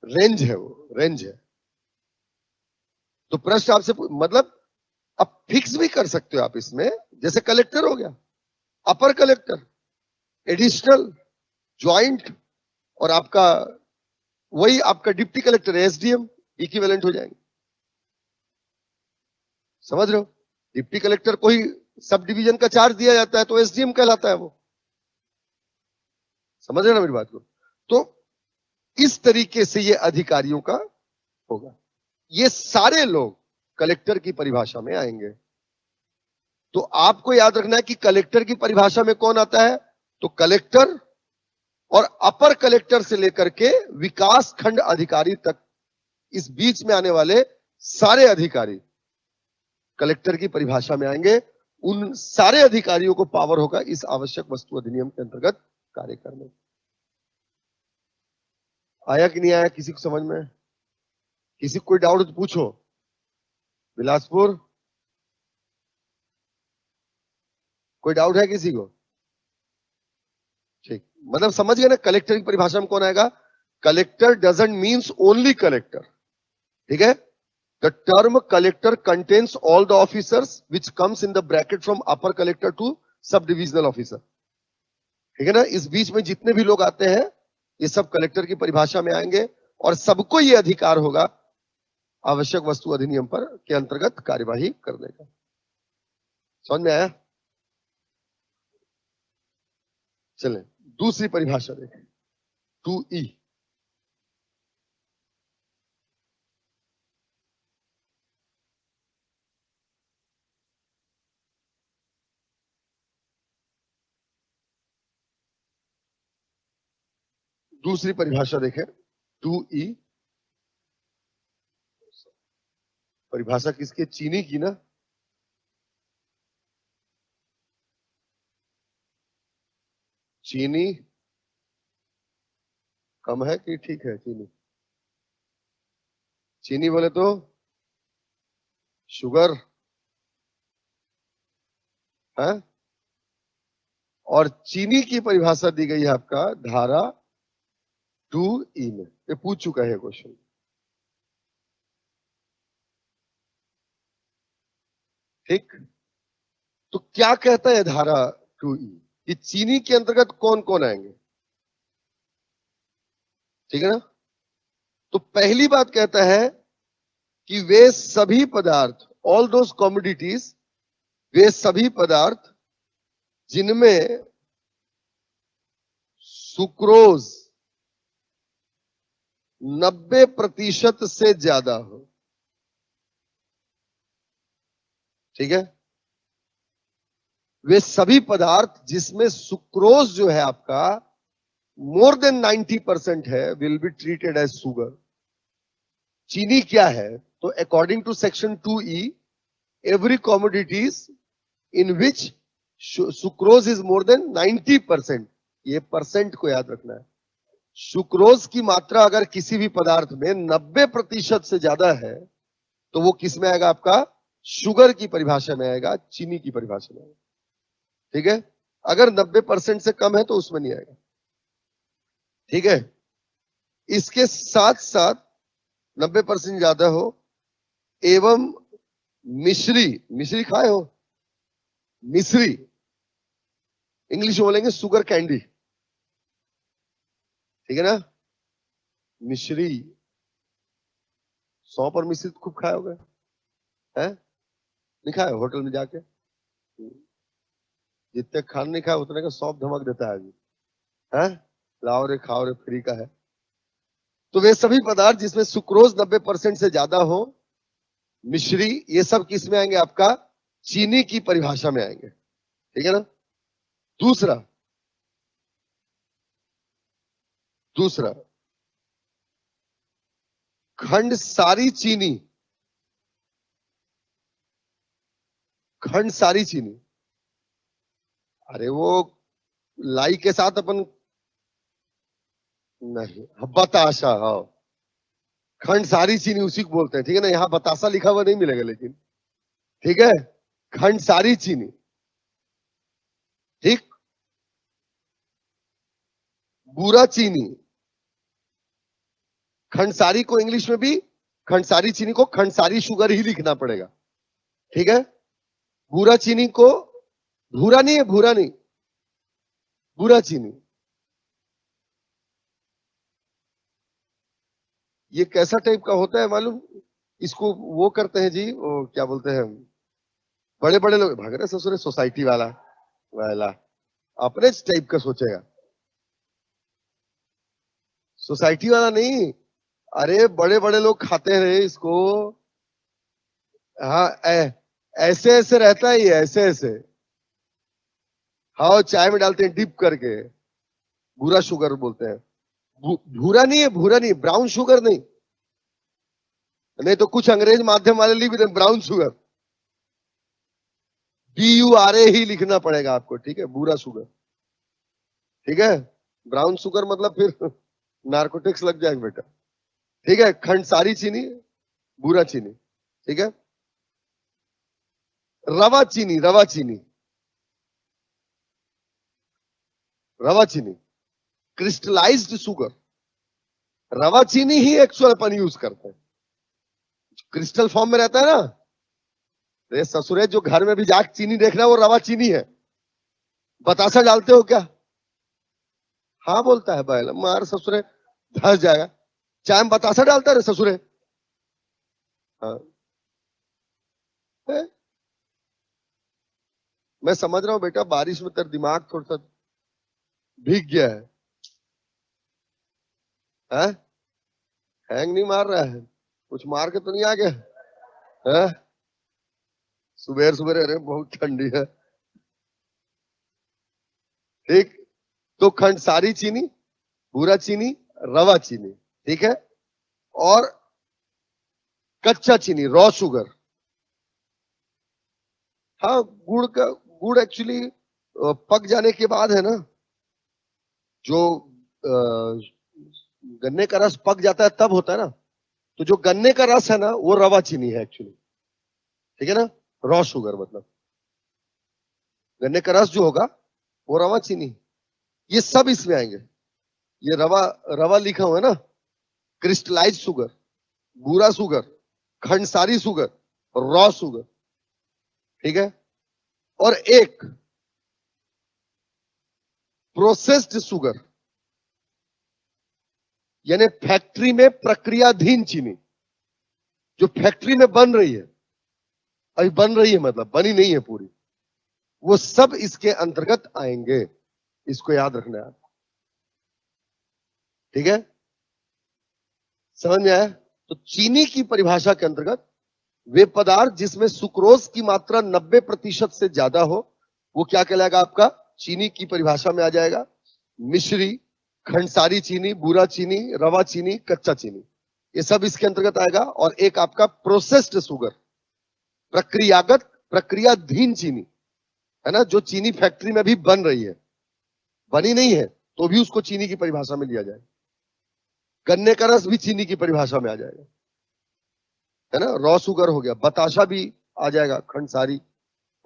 रेंज है, वो रेंज है। तो प्रश्न आपसे मतलब अब फिक्स भी कर सकते हो आप इसमें, जैसे कलेक्टर हो गया, अपर कलेक्टर, एडिशनल, ज्वाइंट, और आपका वही आपका डिप्टी कलेक्टर एसडीएम, इक्विवेलेंट हो जाएंगे। समझ रहे हो? डिप्टी कलेक्टर को ही सब डिवीजन का चार्ज दिया जाता है तो एसडीएम कहलाता है वो। समझ रहे ना मेरी बात को? तो इस तरीके से ये अधिकारियों का होगा। ये सारे लोग कलेक्टर की परिभाषा में आएंगे। तो आपको याद रखना है कि कलेक्टर की परिभाषा में कौन आता है, तो कलेक्टर और अपर कलेक्टर से लेकर के विकास खंड अधिकारी तक, इस बीच में आने वाले सारे अधिकारी कलेक्टर की परिभाषा में आएंगे। उन सारे अधिकारियों को पावर होगा इस आवश्यक वस्तु अधिनियम के अंतर्गत कार्य करने। आया कि नहीं आया किसी को समझ में? किसी को कोई डाउट तो पूछो। बिलासपुर, कोई डाउट है किसी को? ठीक, मतलब समझ गए ना कलेक्टर की परिभाषा में कौन आएगा। Collector doesn't means only collector, ठीक है। The term collector contains all the officers which comes in the bracket from upper collector to sub divisional officer, ठीक है ना। इस बीच में जितने भी लोग आते हैं ये सब कलेक्टर की परिभाषा में आएंगे और सबको ये अधिकार होगा आवश्यक वस्तु अधिनियम पर के अंतर्गत कार्यवाही करने का। समझ में आया? चलें दूसरी परिभाषा देखें, 2E। दूसरी परिभाषा देखें, 2E। परिभाषा किसकी? चीनी की ना। चीनी कम है कि ठीक है? चीनी चीनी बोले तो शुगर है। और चीनी की परिभाषा दी गई है आपका धारा 2E में। ये पूछ चुका है क्वेश्चन। ठीक, तो क्या कहता है धारा 2E कि चीनी के अंतर्गत कौन कौन आएंगे? ठीक है ना। तो पहली बात कहता है कि वे सभी पदार्थ, ऑल दोज कॉमोडिटीज, वे सभी पदार्थ जिनमें सुक्रोज 90% से ज्यादा हो। ठीक है, वे सभी पदार्थ जिसमें सुक्रोज जो है आपका मोर देन 90% है, will be treated as sugar. चीनी क्या है? तो according to section 2E, every commodities in which sucrose is more than 90%, ये परसेंट को याद रखना है। सुक्रोज की मात्रा अगर किसी भी पदार्थ में 90% से ज्यादा है तो वो किस में आएगा? आपका शुगर की परिभाषा में आएगा, चीनी की परिभाषा में आएगा। ठीक है, अगर 90% से कम है तो उसमें नहीं आएगा। ठीक है, इसके साथ साथ 90% ज्यादा हो एवं मिश्री, मिश्री खाए हो? मिश्री इंग्लिश में बोलेंगे शुगर कैंडी। ठीक है ना। मिश्री, सौंफ और मिश्री खूब खाए होगे, है? नहीं खाए होटल में जाके? जितने खाना नहीं खाए उतने का सौंफ धमक देता है अभी, है? लाओ रे खाओ रे, फ्री का है। तो वे सभी पदार्थ जिसमें सुक्रोज 90% से ज्यादा हो, मिश्री, ये सब किस में आएंगे? आपका चीनी की परिभाषा में आएंगे। ठीक है ना। दूसरा दूसरा खंड सारी चीनी, खंड सारी चीनी, अरे वो लाई के साथ अपन नहीं, बताशा, हाँ, खंड सारी चीनी उसी को बोलते हैं। ठीक है ना, यहां बतासा लिखा हुआ नहीं मिलेगा लेकिन। ठीक है, खंड सारी चीनी। ठीक, बूरा चीनी, खंडसारी को इंग्लिश में भी, खंडसारी चीनी को खंडसारी शुगर ही लिखना पड़ेगा। ठीक है, भूरा चीनी को, भूरा नहीं है, भूरा नहीं, भूरा चीनी। ये कैसा टाइप का होता है मालूम? इसको वो करते हैं जी, वो क्या बोलते हैं, बड़े बड़े लोग भाग रहे ससुरे, सोसाइटी वाला वाला अपने टाइप का सोचेगा, सोसाइटी वाला नहीं। अरे बड़े बड़े लोग खाते हैं इसको। हाँ, ऐसे ऐसे रहता है ये, ऐसे ऐसे। हाँ, चाय में डालते हैं डिप करके, भूरा शुगर बोलते हैं। भूरा नहीं है, भूरा नहीं, ब्राउन शुगर नहीं। नहीं तो कुछ अंग्रेज माध्यम वाले लिख देते ब्राउन शुगर, BURA ही लिखना पड़ेगा आपको। ठीक है, भूरा शुगर। ठीक है, ब्राउन शुगर मतलब फिर नार्कोटिक्स लग जाएगा बेटा। ठीक है, खंड सारी चीनी, भूरा चीनी। ठीक है, रवा चीनी, रवा चीनी, रवा चीनी, क्रिस्टलाइज्ड शुगर। रवा चीनी ही एक्चुअल अपन यूज करते हैं, क्रिस्टल फॉर्म में रहता है ना। रे ससुरे, जो घर में भी जाके चीनी देख रहा है वो रवा चीनी है। बतासा डालते हो क्या? हाँ बोलता है बैल, मार ससुरे धस जाएगा। चाय में बतासा डालता है रे ससुरे? हाँ, मैं समझ रहा हूँ बेटा, बारिश में तेरा दिमाग थोड़ा सा भीग गया है, है? हैंग नहीं मार रहा है? कुछ मार के तो नहीं आ गया है? सुबह सुबह, अरे बहुत ठंडी है। ठीक, तो खंड सारी चीनी, भूरा चीनी, रवा चीनी। ठीक है, और कच्चा चीनी, रॉ शुगर। हाँ, गुड़ का, गुड़ एक्चुअली पक जाने के बाद है ना, जो गन्ने का रस पक जाता है तब होता है ना, तो जो गन्ने का रस है ना वो रवा चीनी है एक्चुअली, ठीक है ना, रॉ शुगर मतलब गन्ने का रस जो होगा वो रवा चीनी, ये सब इसमें आएंगे। ये रवा, रवा लिखा हुआ है ना, क्रिस्टलाइज शुगर, बूरा शुगर, खंडसारी शुगर, रॉ शुगर, ठीक है। और एक प्रोसेस्ड शुगर, यानी फैक्ट्री में प्रक्रियाधीन चीनी, जो फैक्ट्री में बन रही है, अभी बन रही है मतलब बनी नहीं है पूरी, वो सब इसके अंतर्गत आएंगे। इसको याद रखना है, ठीक है, समझ में आया। तो चीनी की परिभाषा के अंतर्गत वे पदार्थ जिसमें सुक्रोज की मात्रा 90% से ज्यादा हो, वो क्या कहलाएगा आपका, चीनी की परिभाषा में आ जाएगा। मिश्री, खंडसारी चीनी, बूरा चीनी, रवा चीनी, कच्चा चीनी, ये सब इसके अंतर्गत आएगा। और एक आपका प्रोसेस्ड शुगर, प्रक्रियागत, प्रक्रियाधीन चीनी, है ना, जो चीनी फैक्ट्री में भी बन रही है, बनी नहीं है तो भी उसको चीनी की परिभाषा में लिया जाएगा। गन्ने का रस भी चीनी की परिभाषा में आ जाएगा, है ना, रॉ शुगर हो गया, बताशा भी आ जाएगा, खंडसारी,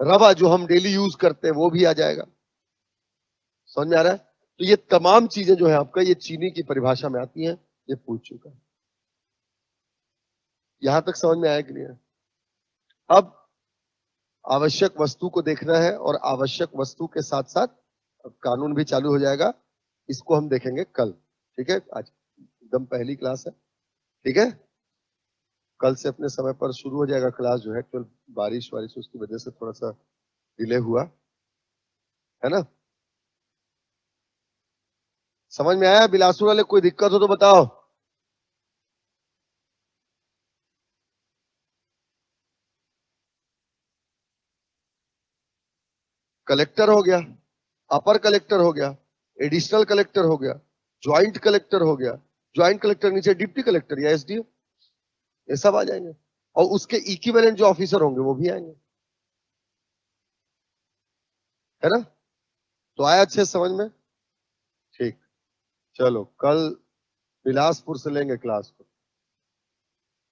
रवा जो हम डेली यूज करते हैं वो भी आ जाएगा। समझ में आ रहा है। तो ये तमाम चीजें जो है आपका ये चीनी की परिभाषा में आती हैं, ये पूछ चुका है। यहां तक समझ में आया कि नहीं है। अब आवश्यक वस्तु को देखना है, और आवश्यक वस्तु के साथ साथ अब कानून भी चालू हो जाएगा, इसको हम देखेंगे कल, ठीक है। आज एकदम पहली क्लास है, ठीक है। कल से अपने समय पर शुरू हो जाएगा क्लास जो है, कल बारिश वारिश उसकी वजह से थोड़ा सा डिले हुआ, है ना। समझ में आया बिलासपुर वाले, कोई दिक्कत हो तो बताओ। कलेक्टर हो गया, अपर कलेक्टर हो गया, एडिशनल कलेक्टर हो गया, ज्वाइंट कलेक्टर हो गया, ज्वाइंट कलेक्टर नीचे डिप्टी कलेक्टर या एसडीओ, ये सब आ जाएंगे। और उसके इक्विवेलेंट जो ऑफिसर होंगे वो भी आएंगे, है ना। तो आया अच्छे समझ में, ठीक। चलो कल बिलासपुर से लेंगे क्लास।